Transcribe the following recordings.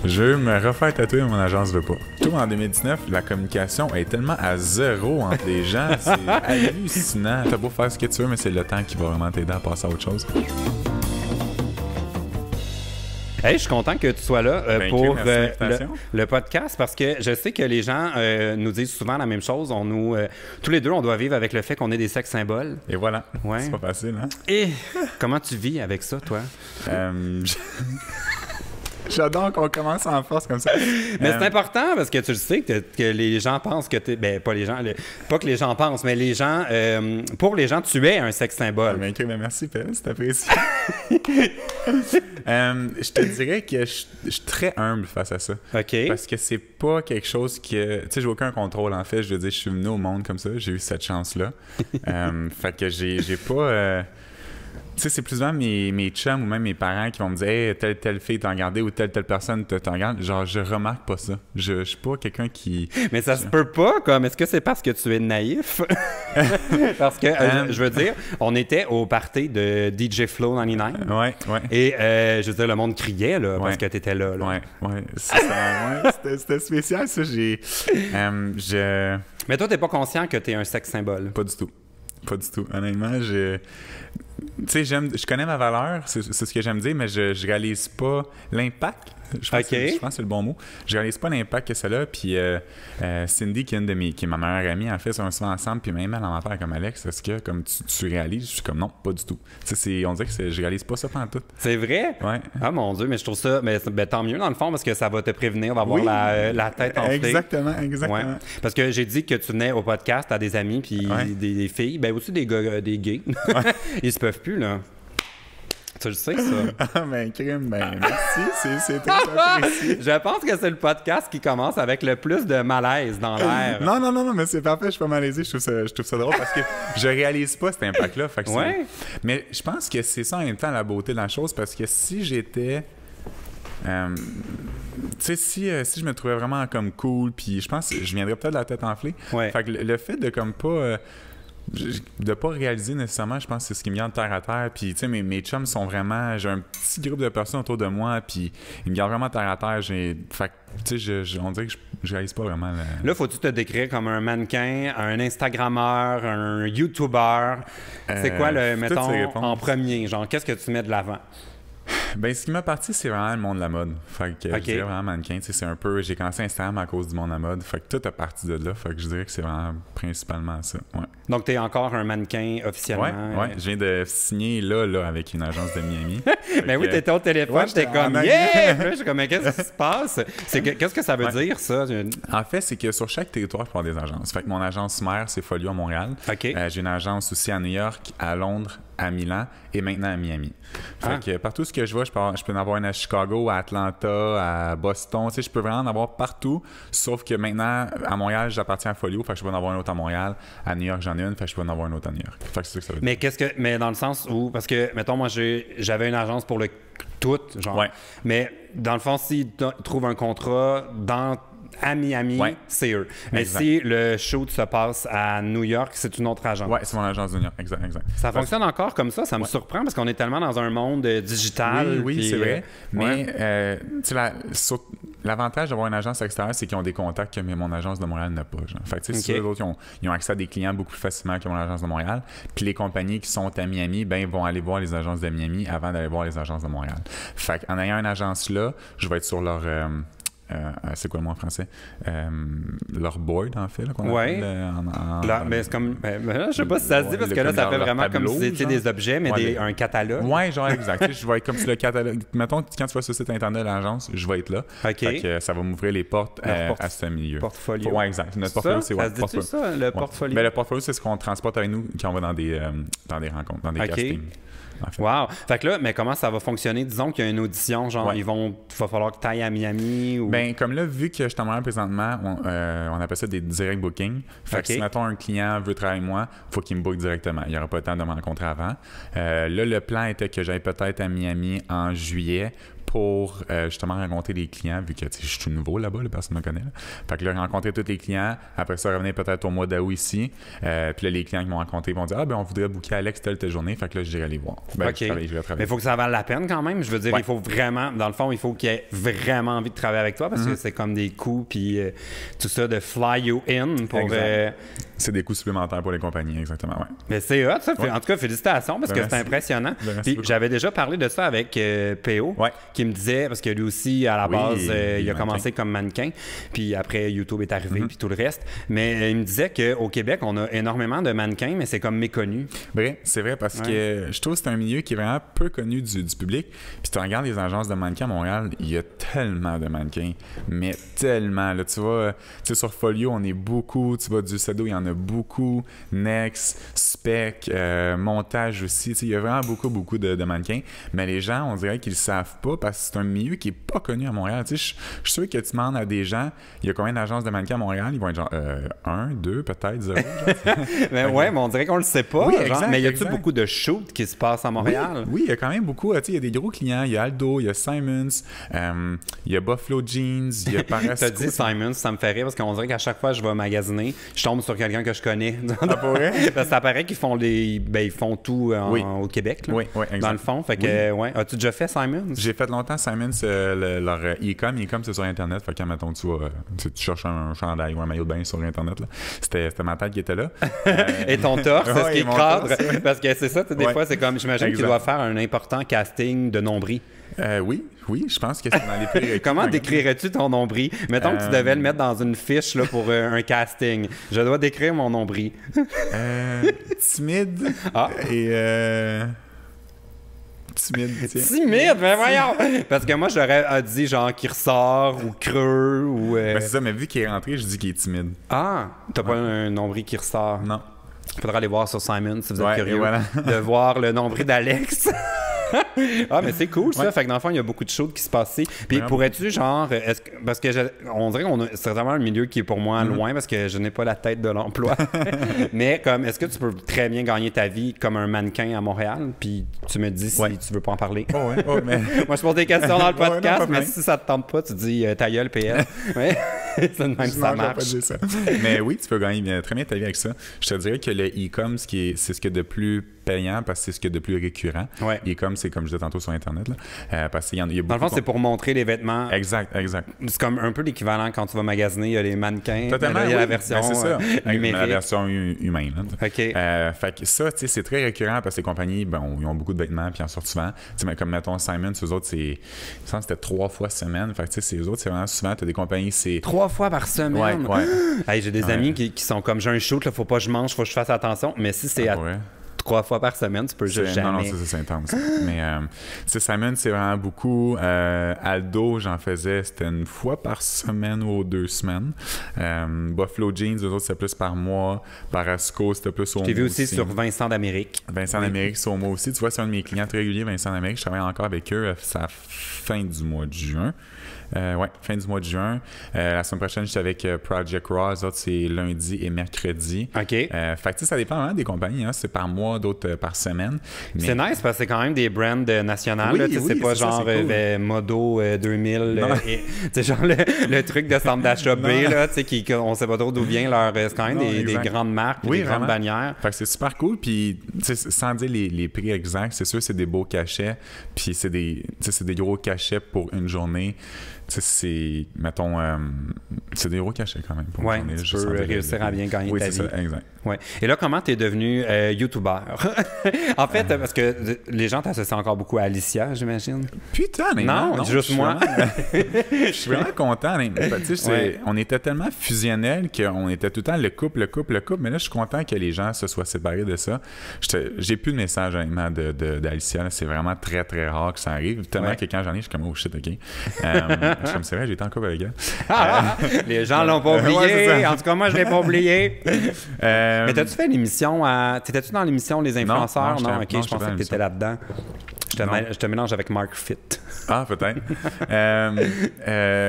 Je veux me refaire tatouer, mais mon agence veut pas. Tout en 2019, la communication est tellement à zéro entre les gens, c'est hallucinant. T'as beau faire ce que tu veux, mais c'est le temps qui va vraiment t'aider à passer à autre chose. Hey, je suis content que tu sois là pour le podcast parce que je sais que les gens nous disent souvent la même chose. Tous les deux, on doit vivre avec le fait qu'on est des sex symboles. Et voilà. Ouais. C'est pas facile, hein? Et comment tu vis avec ça, toi? J'adore qu'on commence en force comme ça. Mais c'est important parce que tu le sais que les gens pensent que tu es... Ben, pas les gens... Pas que les gens pensent, mais les gens... pour les gens, tu es un sex symbole. Ben, merci, Pelle, c'est apprécié. Je te dirais que je suis très humble face à ça. OK. Parce que c'est pas quelque chose que... Tu sais, j'ai aucun contrôle, en fait. Je veux dire, je suis venu au monde comme ça. J'ai eu cette chance-là. Fait que j'ai pas... Tu sais, c'est plus souvent mes chums ou même mes parents qui vont me dire « Hey, telle fille t'a regardé ou telle personne t'a regardé. » Genre, je remarque pas ça. Je suis pas quelqu'un qui... Mais ça se peut pas, comme. Est-ce que c'est parce que tu es naïf? Parce que, je veux dire, on était au party de DJ Flow 99. Ouais. Et, je veux dire, le monde criait, là, parce que t'étais là. Ouais. C'était spécial, ça. Mais toi, t'es pas conscient que t'es un sex symbole? Pas du tout. Pas du tout. Honnêtement, tu sais, je connais ma valeur, c'est ce que j'aime dire, mais je réalise pas l'impact. Je pense que c'est le bon mot. Je réalise pas l'impact que ça a. Puis Cindy, qui est ma meilleure amie, en fait, on est souvent ensemble. Puis même elle en affaire comme Alex, est-ce que comme tu réalises? Je suis comme non, pas du tout. On dirait que je réalise pas ça pendant tout. C'est vrai? Ouais. Ah mon Dieu, mais je trouve ça, mais tant mieux dans le fond parce que ça va te prévenir d'avoir la tête enflée. Exactement. Ouais. Parce que j'ai dit que tu venais au podcast à des amis puis des filles, ben aussi des gars, des gays. Ouais. Ils se peuvent plus, là. Tu le sais, ça. Ah, ben, merci. C'est très apprécié. Je pense que c'est le podcast qui commence avec le plus de malaise dans l'air. Non, mais c'est parfait. Je suis pas malaisé. Je trouve ça drôle parce que je réalise pas cet impact-là. Fait que mais je pense que c'est ça en même temps la beauté de la chose parce que si j'étais... tu sais, si je me trouvais vraiment comme cool, puis je pense que je viendrais peut-être de la tête enflée. Ouais. Fait que le fait de comme pas... de pas réaliser nécessairement, je pense que c'est ce qui me garde terre à terre. Puis, tu sais, mes chums sont vraiment... J'ai un petit groupe de personnes autour de moi, puis ils me gardent vraiment terre à terre. Fait que, tu sais, on dirait que je réalise pas vraiment... Là, faut-tu te décrire comme un mannequin, un Instagrammeur, un YouTuber? C'est quoi, mettons, en premier? Genre, qu'est-ce que tu mets de l'avant? Ben, ce qui m'a parti, c'est vraiment le monde de la mode. Fait que je dirais vraiment mannequin. C'est un peu... J'ai commencé Instagram à cause du monde de la mode. Fait que tout est parti de là. Fait que je dirais que c'est vraiment principalement ça. Ouais. Donc, t'es encore un mannequin officiellement? Ouais. Je viens de signer là, avec une agence de Miami. Ben oui, t'étais au téléphone, j'étais comme « Yeah! » Je suis comme « Mais qu'est-ce qui se passe? » Qu'est-ce que ça veut dire, ça? En fait, c'est que sur chaque territoire, je peux avoir des agences. Fait que mon agence mère, c'est Folio à Montréal. J'ai une agence aussi à New York, à Londres, à Milan et maintenant à Miami. Fait que partout ce que je vois, je peux en avoir une à Chicago, à Atlanta, à Boston. Tu sais, je peux vraiment en avoir partout. Sauf que maintenant, à Montréal, j'appartiens à Folio. Fait que je peux en avoir une autre à Montréal. À New York, j'en ai une. Fait que je peux en avoir une autre à New York. Fait que c'est ça que ça veut dire. Mais dans le sens où, parce que, mettons, moi, j'avais une agence pour le tout, genre. Ouais. Mais dans le fond, s'ils trouvent un contrat à Miami, c'est eux. Mais si le shoot se passe à New York, c'est une autre agence. Ouais, c'est mon agence de New York, exact. Ça fonctionne encore comme ça me surprend parce qu'on est tellement dans un monde digital. Oui, c'est vrai. Mais tu sais, l'avantage d'avoir une agence extérieure, c'est qu'ils ont des contacts que mon agence de Montréal n'a pas. Genre. Fait que tu sais, si les autres, ils ont accès à des clients beaucoup plus facilement que mon agence de Montréal. Puis les compagnies qui sont à Miami, ben vont aller voir les agences de Miami avant d'aller voir les agences de Montréal. Fait qu'en ayant une agence là, je vais être sur leur... c'est quoi le mot en français? Leur board, en fait, là, qu'on appelle mais c'est comme... je sais pas si ça se dit, parce que là, ça fait vraiment tableau, comme si c'était des objets, mais un catalogue. Ouais, genre, exact. Je vais être comme si le catalogue... Mettons, quand tu vas sur le site Internet de l'agence, je vais être là. Fait que ça va m'ouvrir les portes à ce milieu. Portfolio. Ouais, exact. Notre portfolio, c'est... Ça se dit-tu ça, le portfolio? Ben, le portfolio, c'est ce qu'on transporte avec nous quand on va dans des rencontres, dans des castings. En fait. Wow! Fait que là, mais comment ça va fonctionner? Disons qu'il y a une audition, genre, il va falloir que tu ailles à Miami ou... Ben, comme là, vu que je suis en Montréal présentement, on appelle ça des direct bookings. Fait que si, mettons, un client veut travailler avec moi, il faut qu'il me book directement. Il n'y aura pas le temps de me rencontrer avant. Là, le plan était que j'aille peut-être à Miami en juillet pour justement rencontrer les clients, vu que je suis tout nouveau là-bas, personne ne me connaît. Là. Fait que là, rencontrer tous les clients. Après ça, revenir peut-être au mois d'août ici. Puis là, les clients qui m'ont rencontré vont dire on voudrait booker Alex telle journée. Fait que là, j'irai aller voir. OK. Je vais travailler. Mais il faut que ça vaille la peine quand même. Je veux dire, il faut vraiment, dans le fond, il faut qu'il ait vraiment envie de travailler avec toi parce que c'est comme des coûts, puis tout ça de fly you in pour. C'est des coûts supplémentaires pour les compagnies, exactement. Ouais. Mais c'est hot, ça. En tout cas, félicitations parce que c'est impressionnant. Puis j'avais déjà parlé de ça avec PO, qui me disait, parce que lui aussi, à la base, il a commencé comme mannequin, puis après, YouTube est arrivé, puis tout le reste. Mais il me disait qu'au Québec, on a énormément de mannequins, mais c'est comme méconnu. Vrai, c'est vrai, parce que je trouve que c'est un milieu qui est vraiment peu connu du public. Puis tu regardes les agences de mannequins à Montréal, il y a tellement de mannequins, mais tellement. Là, tu vois, sur Folio, on est beaucoup. Tu vois, du Sado, il y en a beaucoup. Next, Spec, Montage aussi. Il y a vraiment beaucoup de mannequins. Mais les gens, on dirait qu'ils le savent pas parce que c'est un milieu qui est pas connu à Montréal. Je suis sûr que tu demandes à des gens, il y a combien d'agences de mannequins à Montréal? Ils vont être genre 1, 2, peut-être 0. Mais mais on dirait qu'on le sait pas. Oui, exact, mais y a-tu beaucoup de shoots qui se passent à Montréal? Oui, il y a quand même beaucoup. Il y a des gros clients. Il y a Aldo, il y a Simons, il y a Buffalo Jeans, il y a Parasco. T'as dit Simons, ça me fait rire parce qu'on dirait qu'à chaque fois que je vais magasiner, je tombe sur quelqu'un que je connais. Parce que ça paraît qu'ils font ils font tout au Québec. Là, oui, exact. Dans le fond. Fait que, as-tu déjà fait Simons? J'ai fait longtemps Simons, leur e-com. E-com, c'est sur Internet. Fait que, mettons, tu cherches un chandail ou un maillot de bain sur Internet. C'était ma tête qui était là. Et ton torse, est-ce qu'il cadre? Parce que c'est ça, des fois, c'est comme, j'imagine qu'il doit faire un important casting de nombril. Oui, je pense que c'est dans les pires. Comment décrirais-tu ton nombril? Mettons que tu devais le mettre dans une fiche là, pour un casting. Je dois décrire mon nombril. Timide. Et timide, mais voyons! Parce que moi, j'aurais dit genre qu'il ressort ou creux ou. Ben c'est ça, mais vu qu'il est rentré, je dis qu'il est timide. Ah, t'as pas un nombril qui ressort? Non. Il faudra aller voir sur Simon si vous êtes curieux de voir le nombril d'Alex. Ah, mais c'est cool ça. Fait que dans le fond, il y a beaucoup de choses qui se passent ici. Puis pourrais-tu, genre, parce que on dirait qu'on c'est vraiment un milieu qui est pour moi loin parce que je n'ai pas la tête de l'emploi. Mais comme, est-ce que tu peux très bien gagner ta vie comme un mannequin à Montréal? Puis tu me dis si tu veux pas en parler. Mais... Moi, je pose des questions dans le podcast, mais si ça te tente pas, tu dis ta gueule, PL. C'est de même ça marche. Ça. Mais oui, tu peux gagner très bien ta vie avec ça. Je te dirais que le e-com, c'est ce qu'il y a de plus payant parce que c'est ce qu'il y a de plus récurrent. E-com, c'est comme je disais tantôt sur Internet. Là. Parce qu'il y a beaucoup. Dans le fond, c'est pour montrer les vêtements. Exact. C'est comme un peu l'équivalent quand tu vas magasiner, il y a les mannequins. Totalement. Il y a la version numérique. La version humaine. Là. OK. Fait que ça, tu sais, c'est très récurrent parce que les compagnies, ils ont beaucoup de vêtements puis ils en sortent souvent. Comme mettons Simon, eux autres, il me semble que c'était 3 fois semaine. Fait que eux autres, c'est vraiment souvent, tu as des compagnies, c'est. 3 fois par semaine. Ouais. Hey, j'ai des amis qui sont comme j'ai un shoot, là, faut pas que je mange, faut que je fasse attention. Mais si c'est 3 fois par semaine, tu peux juste jamais. Non, c'est intense. Mais Simon, c'est vraiment beaucoup. Aldo, j'en faisais, c'était 1 fois par semaine ou 2 semaines. Buffalo Jeans, eux autres, c'était plus par mois. Parasco, c'était plus au mois. J'ai vu aussi sur Vincent d'Amérique. Vincent d'Amérique, c'est au mois aussi. Tu vois, c'est un de mes clients très réguliers, Vincent d'Amérique. Je travaille encore avec eux à la fin du mois de juin. Fin du mois de juin. La semaine prochaine, j'étais avec Project Raw. Les autres, c'est lundi et mercredi. OK. Fait que ça dépend vraiment des compagnies. Hein. C'est par mois, d'autres par semaine. Mais... C'est nice parce que c'est quand même des brands nationales. C'est pas genre cool. Modo 2000. C'est genre le truc de centre d'achat B. On sait pas trop d'où vient leur. C'est quand même des grandes marques, des grandes bannières. Fait que c'est super cool. Puis sans dire les prix exacts, c'est sûr c'est des beaux cachets. Puis c'est des gros cachets pour une journée. C'est, mettons, c'est des gros cachets quand même. Pour tu peux réussir à bien gagner ta vie. Oui, c'est ça, exact. Ouais. Et là, comment tu es devenu YouTuber? En fait, parce que les gens t'associent encore beaucoup à Alicia, j'imagine. Putain, mais non, juste moi. Je suis vraiment content. On était tellement fusionnels qu'on était tout le temps le couple. Mais là, je suis content que les gens se soient séparés de ça. J'ai plus de message honnêtement d'Alicia. C'est vraiment très, très rare que ça arrive. Tellement que quand j'en ai, je suis comme, oh shit, OK. Je suis comme, c'est vrai, j'étais en couple avec elle. Les gens l'ont pas oublié. En tout cas, moi, je l'ai pas oublié. Mais t'as-tu fait l'émission T'étais-tu dans l'émission Les Influenceurs? Non, OK, je pensais que t'étais là-dedans. Je te mélange avec Mark Fit. Ah, peut-être.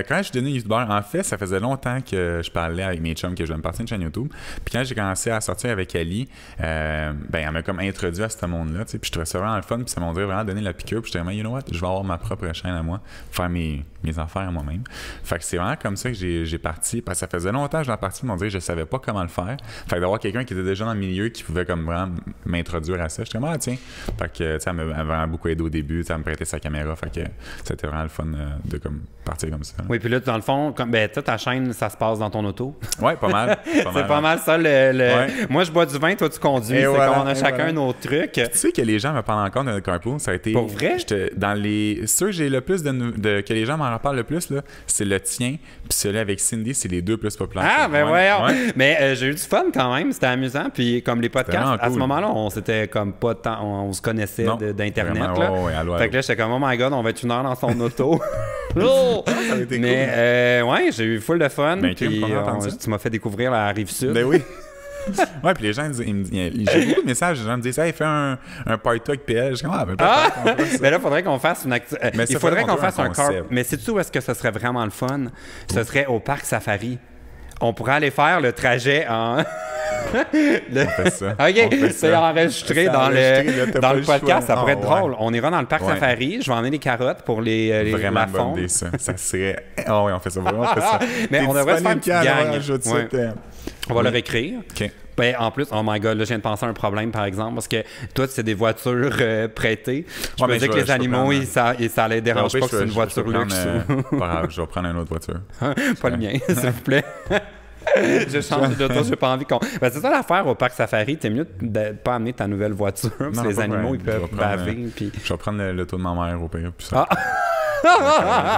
Quand je suis devenu youtubeur, en fait, ça faisait longtemps que je parlais avec mes chums que je voulais me partir une chaîne YouTube. Puis quand j'ai commencé à sortir avec Ali, elle m'a comme introduit à ce monde-là. Puis je trouvais ça vraiment le fun. Puis ça m'a vraiment donné la piqûre. Puis j'étais vraiment, you know what, je vais avoir ma propre chaîne à moi, faire mes affaires à moi-même. Fait que c'est vraiment comme ça que j'ai parti. Parce que ça faisait longtemps que je l'ai parti, mais on dirait que je savais pas comment le faire. Fait que d'avoir quelqu'un qui était déjà dans le milieu qui pouvait comme vraiment m'introduire à ça, j'étais comme, tiens. Fait que, ça m'a vraiment beaucoup aidé au début. Ça me prêtait sa caméra. Fait que c'était vraiment le fun de comme partir comme ça. Oui, puis là, dans le fond, ta chaîne, ça se passe dans ton auto. Oui, pas mal. C'est pas mal ça. Moi, je bois du vin, toi, tu conduis. C'est comme on a chacun nos trucs. Puis tu sais que les gens me parlent encore de notre carpool. Ça a été. Pour vrai? Dans les. Ceux que j'ai le plus que les gens m'en reparlent le plus, là, c'est le tien. Puis celui avec Cindy, c'est les deux plus populaires. Ah, ben ouais. Mais j'ai eu du fun quand même. C'était amusant. Puis comme les podcasts, à ce moment-là, on s'était comme pas tant. On se connaissait d'Internet. Fait que là, j'étais comme, oh my god, on va être une heure dans son auto. Ça a été cool. Ouais, j'ai eu full de fun. Ben, puis tu m'as fait découvrir la Rive-Sud. Ben oui. Ouais, puis les gens, j'ai beaucoup de messages, les gens me disent, hey, fais un party avec PL. Je dis, mais là, il faudrait qu'on fasse une il faudrait qu'on fasse un concept. Mais sais-tu où est-ce que ce serait vraiment le fun? Ce serait au Parc Safari. On pourrait aller faire le trajet en. On fait ça. OK, c'est enregistré dans le podcast. Ça pourrait être drôle. On ira dans le Parc Safari. Je vais emmener des carottes pour vraiment la fonte. Bonne idée, ça serait. Oh oui, on fait ça. Vraiment, on fait ça. Mais on devrait se faire une petite gang. On va leur écrire. OK. Ben, en plus, oh my god, là, je viens de penser à un problème, par exemple, parce que toi, c'est des voitures prêtées. Je me disais que les animaux, ça les dérange pas que c'est une voiture luxe. Pas grave, je vais prendre une autre voiture. Pas le mien, s'il vous plaît. Je change d'auto, j'ai pas envie qu'on. Ben, c'est ça l'affaire au Parc Safari, t'es mieux de pas amener ta nouvelle voiture, parce que les animaux, ils peuvent baver. Je vais prendre l'auto de ma mère au pire, puis ça.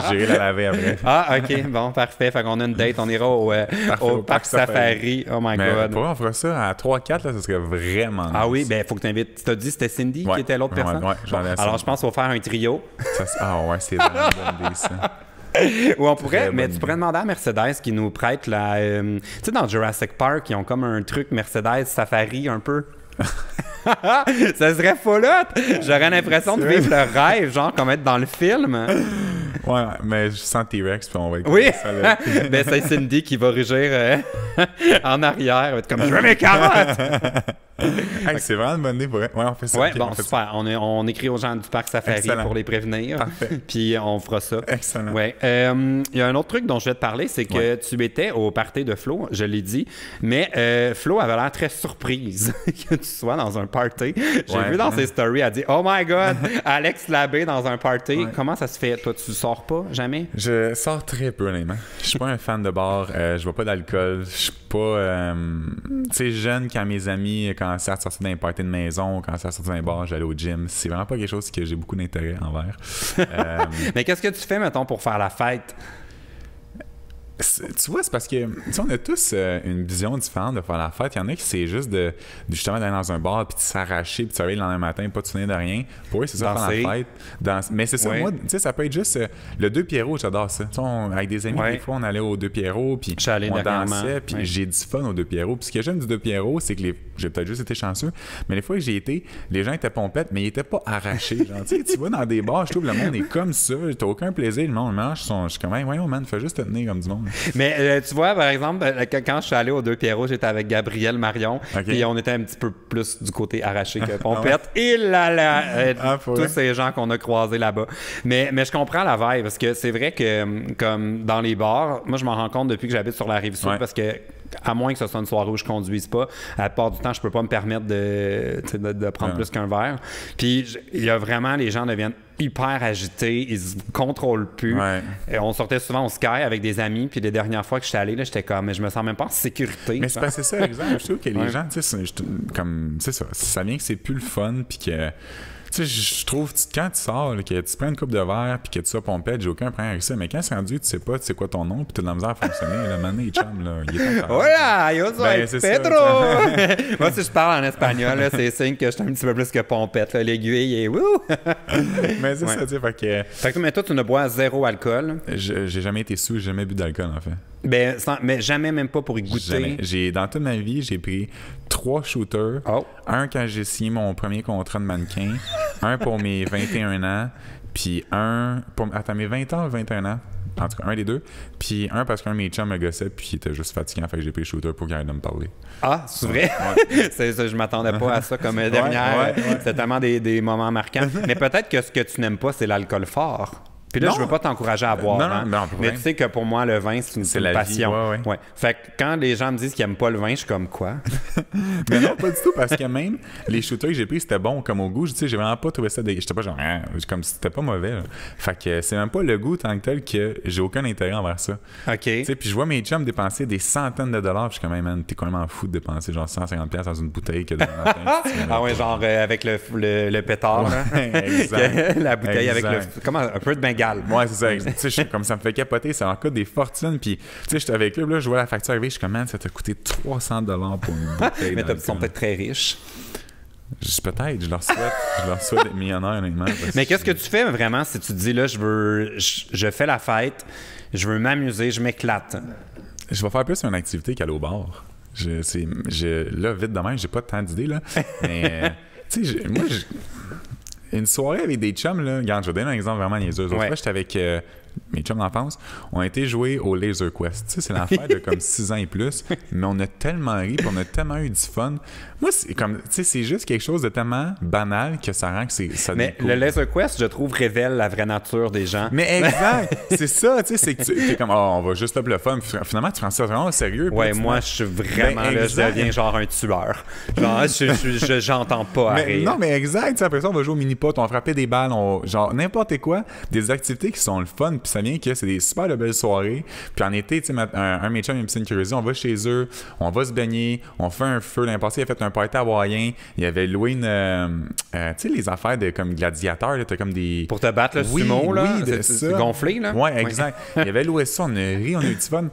J'irai la laver après. Ah, OK. Bon, parfait. Fait qu'on a une date. On ira au Parc Safari. Oh my God. Pourquoi on fera ça à 3-4, là, ça serait vraiment nice. Oui, ben il faut que tu invites. Tu t'as dit c'était Cindy qui était l'autre personne? Ouais, alors, je pense qu'il faut faire un trio. Ouais, c'est vraiment une bonne idée, ça. Ou on pourrait, mais tu pourrais demander à Mercedes qui nous prête la. Tu sais, dans Jurassic Park, ils ont comme un truc Mercedes Safari un peu. Ça serait folotte! J'aurais l'impression de vivre le rêve, genre comme être dans le film. Ouais, mais je sens T-Rex, puis on va être. Oui! Ben, c'est Cindy qui va rugir en arrière. Elle va être comme, je veux mes carottes! Hey, c'est vraiment une bonne idée. Ouais, on fait ça. Ouais, bon, super. On écrit aux gens du Parc Safari pour les prévenir. Parfait. Puis on fera ça. Excellent. Ouais. Il y a un autre truc dont je vais te parler, c'est que tu étais au party de Flo, je l'ai dit, mais Flo avait l'air très surprise que tu sois dans un party. J'ai vu dans ses stories, elle dit, oh my God, Alex Labbé dans un party. Ouais. Comment ça se fait? Toi, tu sors pas jamais? Je sors très peu, honnêtement. Je suis pas un fan de bar. Je bois pas d'alcool. Je suis pas. Tu sais, jeune, quand mes amis commençaient à sortir d'un party de maison, commençaient à sortir d'un bar, j'allais au gym. C'est vraiment pas quelque chose que j'ai beaucoup d'intérêt envers. Mais qu'est-ce que tu fais, mettons, pour faire la fête? Tu vois, c'est parce que on a tous une vision différente de faire la fête. Il y en a qui c'est juste de justement d'aller dans un bar puis de s'arracher puis de s'arriver le lendemain matin, pas de souvenir de rien. Pour eux, c'est ça faire la fête. Mais c'est ça, moi, tu sais, ça peut être juste le Deux Pierrots, j'adore ça. Avec des amis, des fois, on allait au Deux Pierrots puis on dansait puis j'ai du fun au Deux Pierrots. Puis ce que j'aime du Deux Pierrots, c'est que j'ai peut-être juste été chanceux, mais les fois que j'ai été, les gens étaient pompettes, mais ils étaient pas arrachés. Genre, tu vas dans des bars, je trouve le monde est comme ça. T'as aucun plaisir, le monde mange. Je suis comme, hey, voyons, man, fais juste te tenir comme du monde. Mais tu vois, par exemple, quand je suis allé aux Deux Pierrots, j'étais avec Gabriel Marion, et on était un petit peu plus du côté arraché que pompette. Et là, tous ces gens qu'on a croisés là-bas. Mais je comprends la vibe, parce que c'est vrai que, comme dans les bars, moi, je m'en rends compte depuis que j'habite sur la Rive-Sud, parce que à moins que ce soit une soirée où je conduise pas, à la plupart du temps, je peux pas me permettre de prendre plus qu'un verre. Puis, il y a vraiment, les gens deviennent hyper agités, ils se contrôlent plus. Et on sortait souvent au Sky avec des amis, puis les dernières fois que j'étais allé, là, j'étais comme, mais je me sens même pas en sécurité. Mais c'est ça, exemple. Je trouve que les gens, tu sais, comme, c'est ça vient que c'est plus le fun, puis que. Tu sais, je trouve, quand tu sors, là, que tu prends une coupe de verre puis que tu sois pompette, j'ai aucun problème avec ça. Mais quand c'est rendu, tu sais pas, tu sais quoi ton nom, puis tu as de la misère à fonctionner, le mané, chum, là, il est pas Hola, yo soy Pedro! Moi, si je parle en espagnol, là, c'est signe que je suis un petit peu plus que pompette. L'aiguille est wouh! Mais c'est ça, tu sais, fait que mais toi, tu ne bois zéro alcool. J'ai jamais été sous, j'ai jamais bu d'alcool, en fait. Ben, mais jamais, même pas pour y goûter. Dans toute ma vie, j'ai pris 3 shooters. Un quand j'ai signé mon premier contrat de mannequin. Un pour mes 21 ans, puis un pour... Attends, mes 20 ans ou 21 ans? En tout cas, un des deux. Puis un parce qu'un de mes chums me gossait, puis il était juste fatiguant, fait que j'ai pris le shooter pour qu'il arrête de me parler. Ah, c'est vrai? Ouais. Je m'attendais pas à ça comme dernière. C'est tellement des moments marquants. Mais peut-être que ce que tu n'aimes pas, c'est l'alcool fort. Puis là, je veux pas t'encourager à boire. Mais tu sais que pour moi, le vin, c'est une passion. Ouais. Fait que quand les gens me disent qu'ils aiment pas le vin, je suis comme quoi? Mais non, pas du tout, parce que même les shooters que j'ai pris, c'était bon comme au goût. Tu sais, j'ai vraiment pas trouvé ça j'étais pas genre, comme si c'était pas mauvais. Là. Fait que c'est même pas le goût tant que tel que j'ai aucun intérêt envers ça. OK. Tu sais, puis je vois mes chums dépenser des centaines de dollars, puis je suis comme, man, t'es quand même en fou de dépenser genre 150$ dans une bouteille que demain matin. Ah ouais, genre avec le pétard, là. Exact. La bouteille avec comment, un peu de Bengale. Ouais, c'est ça. Tu sais, comme ça me fait capoter, ça en coûte des fortunes. Puis, tu sais, j'étais avec eux, là, je vois la facture arriver, je suis comme, man, ça t'a coûté 300$ pour une bouteille. Mais ils sont peut-être très riches. Peut-être, je leur souhaite d'être millionnaire, honnêtement. Mais qu'est-ce que tu fais vraiment si tu te dis, là, je fais la fête, je veux m'amuser, je m'éclate? Je vais faire plus une activité qu'aller au bar. Là, vite demain, j'ai pas tant d'idées, là. Mais, tu sais, moi, une soirée avec des chums, là, regarde, je vais donner un exemple vraiment niaiseux. L'autre fois, j'étais avec mes chums d'enfance, on a été jouer au Laser Quest. Tu sais, c'est l'affaire de comme 6 ans et plus, mais on a tellement ri, puis on a tellement eu du fun. Moi, c'est comme, tu sais, c'est juste quelque chose de tellement banal que ça rend que ça mais cool. Le Laser Quest, je trouve, révèle la vraie nature des gens. Mais exact! C'est ça, tu sais, c'est que t'es comme, on va juste up le fun. Finalement, tu prends ça vraiment au sérieux. Ouais, moi, je suis vraiment, là, je deviens genre un tueur. Genre, j'entends pas à rire. Non, mais exact, après ça, on va jouer au mini-pot, on va frapper des balles, genre n'importe quoi, des activités qui sont le fun, puis ça vient que c'est des super de belles soirées. Puis en été, tu sais, un de mes chums, il y a une piscine curiosité, on va chez eux, on va se baigner, on fait un feu. L'année passée, il a fait un party hawaïen, il avait loué une... tu sais, les affaires de comme gladiateurs, là, t'as comme des... Pour te battre le sumo, là? Oui, c'est gonflé, là? Ouais, exact. Il avait loué ça, on a ri, on a eu du fun.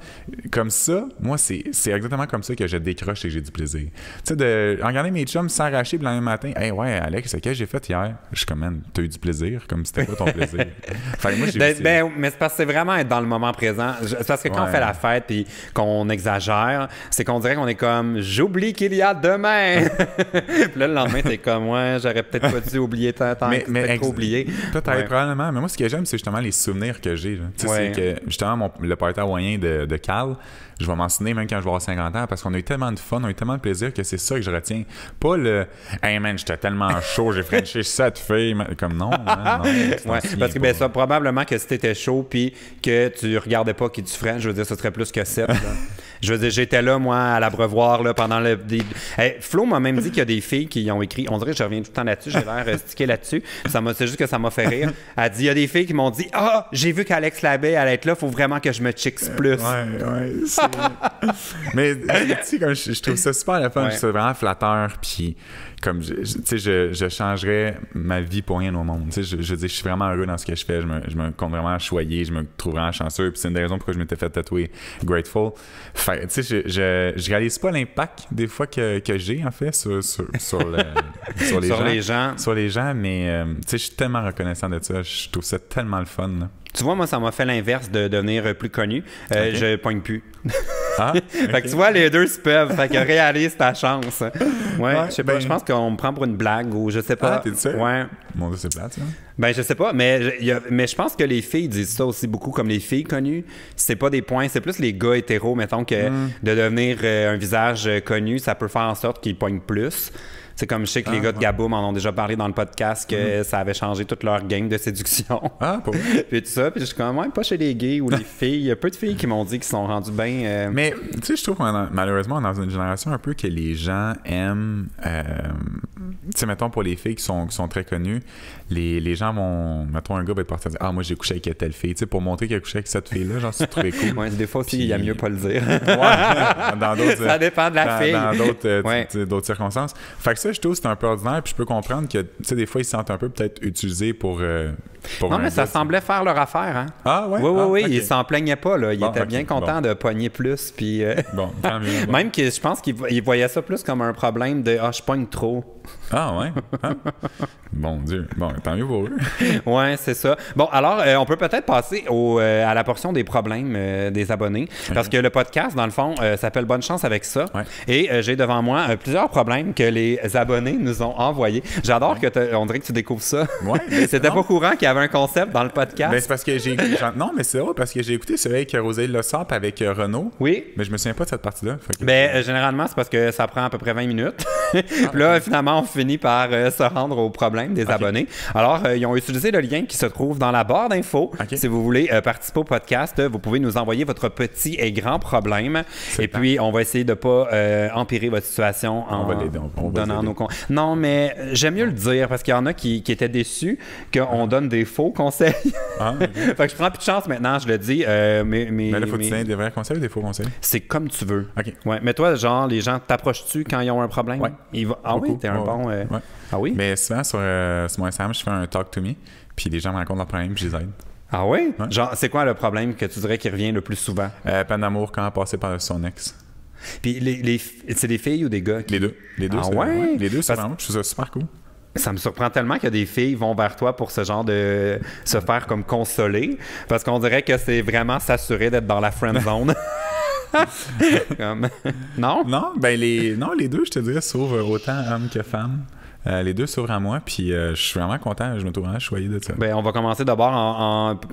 Comme ça, moi, c'est exactement comme ça que je décroche et que j'ai du plaisir. Tu sais, de regarder mes chums s'arracher, puis le lendemain matin, hey, ouais, Alex, c'est ce que j'ai fait hier? Je suis comme, man, t'as eu du plaisir? Comme c'était quoi ton plaisir? Enfin, moi, mais c'est parce que c'est vraiment être dans le moment présent. C'est parce que quand on fait la fête puis qu'on exagère, c'est qu'on dirait qu'on est comme, j'oublie qu'il y a demain. Puis là, le lendemain, t'es comme, ouais, j'aurais peut-être pas dû oublier tant mais trop oublié. Peut-être, probablement. Mais moi, ce que j'aime, c'est justement les souvenirs que j'ai. Tu sais, c'est que justement, le party hawaïen de Cal, je vais m'en souvenir même quand je vais avoir 50 ans parce qu'on a eu tellement de fun, on a eu tellement de plaisir que c'est ça que je retiens. Pas le « Hey man, j'étais tellement chaud, j'ai frenché 7 filles. » Comme non. Ouais, parce que ben, ça, probablement que si t'étais chaud puis que tu regardais pas qui tu french, je veux dire, ce serait plus que 7. Je veux dire, j'étais là, moi, à l'abreuvoir, là, pendant le... Hey, Flo m'a même dit qu'il y a des filles qui ont écrit... On dirait que je reviens tout le temps là-dessus, j'ai l'air stické là-dessus. C'est juste que ça m'a fait rire. Elle dit, il y a des filles qui m'ont dit, « Ah, j'ai vu qu'Alex Labbé allait être là, faut vraiment que je me chicks plus. » Ouais, mais tu sais, comme je trouve ça super le fun, je trouve ça vraiment flatteur, puis comme tu sais, je changerais ma vie pour rien au monde. Tu sais, je dis, je suis vraiment heureux dans ce que je fais, je me compte vraiment choyé, je me trouve vraiment chanceux, puis c'est une des raisons pourquoi je m'étais fait tatouer Grateful. Fait, tu sais, je réalise pas l'impact des fois que j'ai en fait sur les gens, mais tu sais, je suis tellement reconnaissant de ça, je trouve ça tellement le fun. Là. Tu vois, moi, ça m'a fait l'inverse de devenir plus connu. Okay. Je pogne plus. Ah, fait que tu vois, les deux se peuvent. Fait que réalise ta chance. Ouais, je sais pas, je pense qu'on me prend pour une blague ou je sais pas. Ah, t'es sûr? Ouais. Mon Dieu, c'est plate, ça. Ben, je sais pas, mais je pense que les filles disent ça aussi beaucoup, comme les filles connues. C'est pas des points, c'est plus les gars hétéros, mettons, que de devenir un visage connu, ça peut faire en sorte qu'ils pognent plus. C'est comme je sais que les gars de Gaboum en ont déjà parlé dans le podcast que ça avait changé toute leur game de séduction. Ah, pour vrai? Puis tout ça. Puis je suis comme, ouais, pas chez les gays ou les filles. Il y a peu de filles qui m'ont dit qu'ils sont rendus bien. Mais tu sais, je trouve qu'on malheureusement, on est dans une génération un peu que les gens aiment. Tu sais, mettons pour les filles qui sont très connues, les gens vont. Mettons, un gars va être parti dire, ah, moi j'ai couché avec telle fille. Tu sais, pour montrer qu'il a couché avec cette fille-là, genre, c'est trouvé cool. Ouais, des fois aussi, il y a mieux pas le dire. Ouais, dans d'autres. Ça dépend de la fille. Dans d'autres circonstances. Fait que ça, je trouve c'est un peu ordinaire, puis je peux comprendre que, tu sais, des fois, ils se sentent un peu peut-être utilisés pour non, mais ça semblait faire leur affaire, hein? Ah, ouais? Oui, okay. Ils s'en plaignaient pas, là. Ils étaient bien contents de pogner plus, puis... Bon, tant mieux. Même que je pense qu'ils voyaient ça plus comme un problème de « Ah, je pogne trop ». Ah ouais? Hein? Bon Dieu. Bon, tant mieux pour eux. Ouais, c'est ça. Bon, alors, on peut peut-être passer à la portion des problèmes des abonnés. Parce que le podcast, dans le fond, s'appelle Bonne chance avec ça. Ouais. Et j'ai devant moi plusieurs problèmes que les abonnés nous ont envoyés. J'adore que on dirait que tu découvres ça. Ouais. C'était pas courant qu'il y avait un concept dans le podcast. Ben, c'est parce que non, mais c'est vrai, parce que j'ai écouté celui avec Rosalie Lessard avec Renaud. Oui. Mais je me souviens pas de cette partie-là. Ben, généralement, c'est parce que ça prend à peu près 20 minutes. Puis là, finalement, on finit par se rendre au problème des abonnés. Alors, ils ont utilisé le lien qui se trouve dans la barre d'infos. Si vous voulez participer au podcast, vous pouvez nous envoyer votre petit et grand problème. Et puis, on va essayer de ne pas empirer votre situation en donnant nos conseils. Non, mais j'aime mieux le dire parce qu'il y en a qui étaient déçus qu'on donne des faux conseils. Fait que je prends plus de chance maintenant, je le dis. Mais là, faut-tu donner des vrais conseils ou des faux conseils? C'est comme tu veux. OK. Ouais. Mais toi, genre, les gens t'approches-tu quand ils ont un problème? Ouais. Ah oui, t'es un bon... Ouais. Ah oui? Mais souvent, sur mon Instagram, je fais un talk to me, puis les gens me racontent leurs problèmes, puis je les aide. Ah oui? Ouais. Genre, c'est quoi le problème que tu dirais qui revient le plus souvent? Peine d'amour quand passer par son ex. Puis c'est des filles ou des gars? Les deux. Ah ouais? Les deux, c'est vraiment, je trouve ça super cool. Ça me surprend tellement que des filles vont vers toi pour ce genre de se faire comme consoler, parce qu'on dirait que c'est vraiment s'assurer d'être dans la friend zone. Non? Non, ben les deux, je te dirais, s'ouvrent autant hommes que femmes. Les deux s'ouvrent à moi, puis je suis vraiment content, je me trouve vraiment choyé de ça. Ben, on va commencer d'abord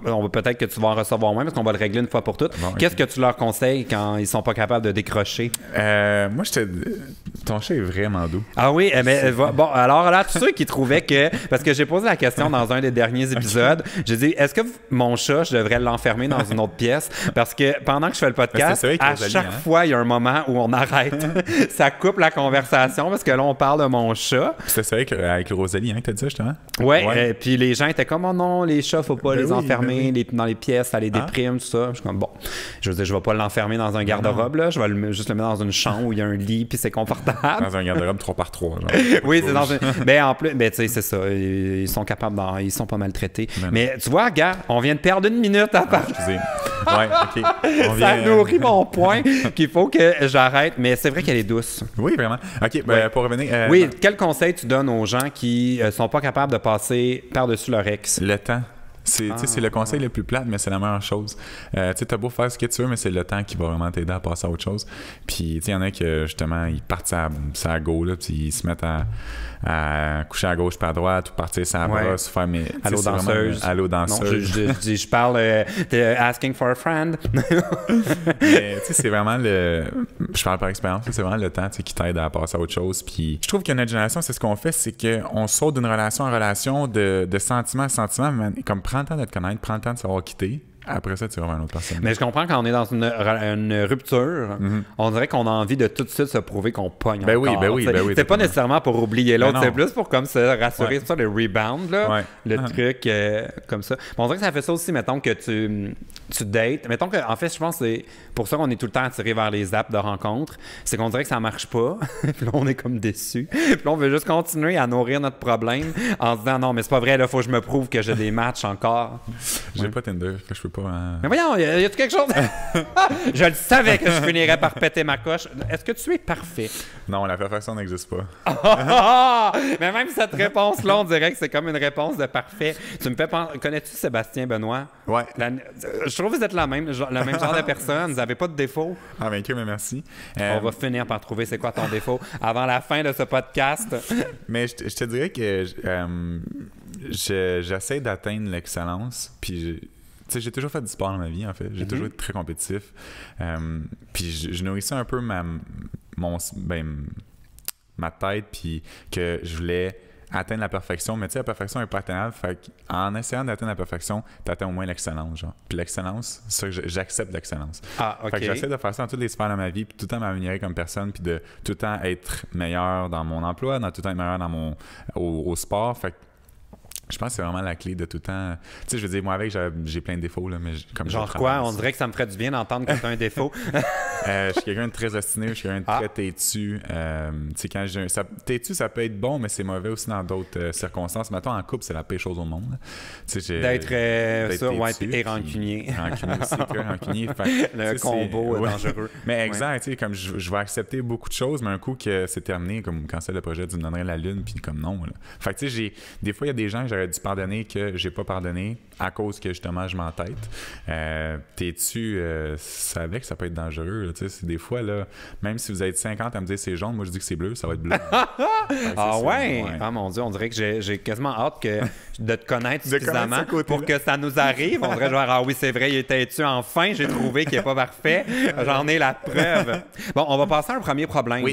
on va peut-être que tu vas en recevoir moins parce qu'on va le régler une fois pour toutes. Bon, Qu'est-ce que tu leur conseilles quand ils sont pas capables de décrocher? Moi, ton chat est vraiment doux. Ah oui, mais bon, alors là, tous ceux qui trouvaient que... Parce que j'ai posé la question dans un des derniers épisodes, j'ai dit, est-ce que mon chat, je devrais l'enfermer dans une autre pièce? Parce que pendant que je fais le podcast, à chaque fois, il y a un moment où on arrête. Ça coupe la conversation parce que là, on parle de mon chat. C'est vrai avec Rosalie, que t'as dit ça, justement? Ouais. Puis les gens étaient comme, oh non, les chats, faut pas les enfermer dans les pièces, ça les déprime, tout ça. Je suis comme, bon, je veux dire, je vais pas l'enfermer dans un garde-robe, là. Je vais juste le mettre dans une chambre où il y a un lit, puis c'est confortable. Dans un garde-robe 3x3, genre. Oui, c'est dans une... Mais en plus, tu sais, c'est ça. Ils sont capables, ils sont pas maltraités. Mais tu vois, gars, on vient de perdre une minute à part. Excusez. Ouais, OK. Ça nourrit mon point qu'il faut que j'arrête. Mais c'est vrai qu'elle est douce. Oui, vraiment. OK, pour revenir... oui, quel conseil tu donnes aux gens qui sont pas capables de passer par-dessus leur ex? Le temps. C'est le conseil le plus plate, mais c'est la meilleure chose. Tu sais, t'as beau faire ce que tu veux, mais c'est le temps qui va vraiment t'aider à passer à autre chose. Puis, tu sais, il y en a qui, justement, ils partent sa go, là, puis ils se mettent à coucher à gauche puis à droite, ou partir sa brosse, faire mes... Allô danseuse. Allô danseuse. Non, je parle de asking for a friend. Mais, tu sais, c'est vraiment je parle par expérience, c'est vraiment le temps qui t'aide à passer à autre chose. Puis, je trouve que notre génération, c'est ce qu'on fait, c'est qu'on saute d'une relation en relation, de sentiment à sentiment, comme prends le temps de te connaître, prends le temps de savoir quitter. Après ça, tu vas vers une autre personne. Mais je comprends quand on est dans une rupture, on dirait qu'on a envie de tout de suite se prouver qu'on pogne encore. Ben oui. C'est pas nécessairement pour oublier l'autre, c'est plus pour comme se rassurer. C'est ça, le rebound, là, le truc comme ça. Bon, on dirait que ça fait ça aussi, mettons que tu dates. Mettons que, en fait, je pense que c'est pour ça qu'on est tout le temps attiré vers les apps de rencontres. C'est qu'on dirait que ça marche pas. Puis là, on est comme déçus. Puis là, on veut juste continuer à nourrir notre problème en se disant non, mais c'est pas vrai, là, faut que je me prouve que j'ai des matchs encore. J'ai pas Tinder, que je peux pas. Mais voyons, y a-tu quelque chose? Je le savais que je finirais par péter ma coche. Est-ce que tu es parfait? Non, la perfection n'existe pas. Mais même cette réponse-là, on dirait que c'est comme une réponse de parfait. Tu me fais penser... Connais-tu Sébastien Benoît? Ouais. Je trouve que vous êtes le même genre de personne. Vous n'avez pas de défaut. Ah, bien que, mais merci. On va finir par trouver c'est quoi ton défaut avant la fin de ce podcast. Mais je te dirais que j'essaie d'atteindre l'excellence, puis j'ai toujours fait du sport dans ma vie, en fait. J'ai toujours été très compétitif. Puis je nourrissais un peu ma tête, puis que je voulais atteindre la perfection. Mais tu sais, la perfection n'est pas atteignable. Fait qu'en essayant d'atteindre la perfection, tu atteins au moins l'excellence, genre. Puis l'excellence, c'est ça que j'accepte l'excellence. Ah, OK. Fait que j'essaie de faire ça dans toutes les sphères de ma vie, puis tout le temps m'améliorer comme personne, puis de tout le temps être meilleur dans mon emploi, tout le temps être meilleur dans au sport. Fait que je pense que c'est vraiment la clé de tout le temps. Tu sais, je veux dire, moi, j'ai plein de défauts, là, mais comme genre quoi? On dirait que ça me ferait du bien d'entendre que tu as un défaut. Je suis quelqu'un de très obstiné, je suis quelqu'un de très têtu. Quand têtu, ça peut être bon, mais c'est mauvais aussi dans d'autres circonstances. Mettons, en couple, c'est la pire chose au monde. D'être et rancunier. Rancunier aussi, très rancunier. Le combo est dangereux. Mais exact, comme je vais accepter beaucoup de choses, mais un coup que c'est terminé, comme quand c'est le projet du donnerait la lune, puis comme non. Là. Fait que tu sais, des fois, il y a des gens que j'aurais dû pardonner que j'ai pas pardonné à cause que justement je m'entête. T'es-tu savais que ça peut être dangereux. C'est des fois, là, même si vous êtes 50 à me dire c'est jaune, moi je dis que c'est bleu, ça va être bleu. Ouais? Ah mon Dieu, on dirait que j'ai quasiment hâte de te connaître suffisamment pour que ça nous arrive. On dirait genre, ah oui, c'est vrai, il était têtu enfin, j'ai trouvé qu'il n'est pas parfait. J'en ai la preuve. Bon, on va passer à un premier problème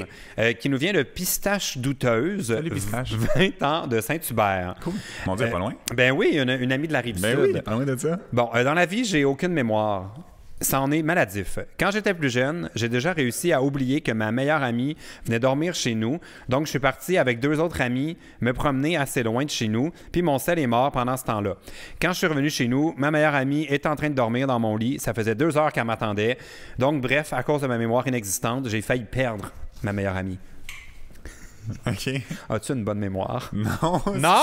qui nous vient de Pistache Douteuse. Salut, Pistache. 20 ans de Saint-Hubert. Cool. Mon Dieu, pas loin. Ben oui, une amie de la Rive-Sud. Oui, pas loin de ça. Bon, dans la vie, j'ai aucune mémoire. Ça en est maladif. Quand j'étais plus jeune, j'ai déjà réussi à oublier que ma meilleure amie venait dormir chez nous. Donc, je suis parti avec 2 autres amis me promener assez loin de chez nous. Puis mon sel est mort pendant ce temps-là. Quand je suis revenu chez nous, ma meilleure amie est en train de dormir dans mon lit. Ça faisait 2 heures qu'elle m'attendait. Donc, bref, à cause de ma mémoire inexistante, j'ai failli perdre ma meilleure amie. OK. As-tu une bonne mémoire? Non! Non!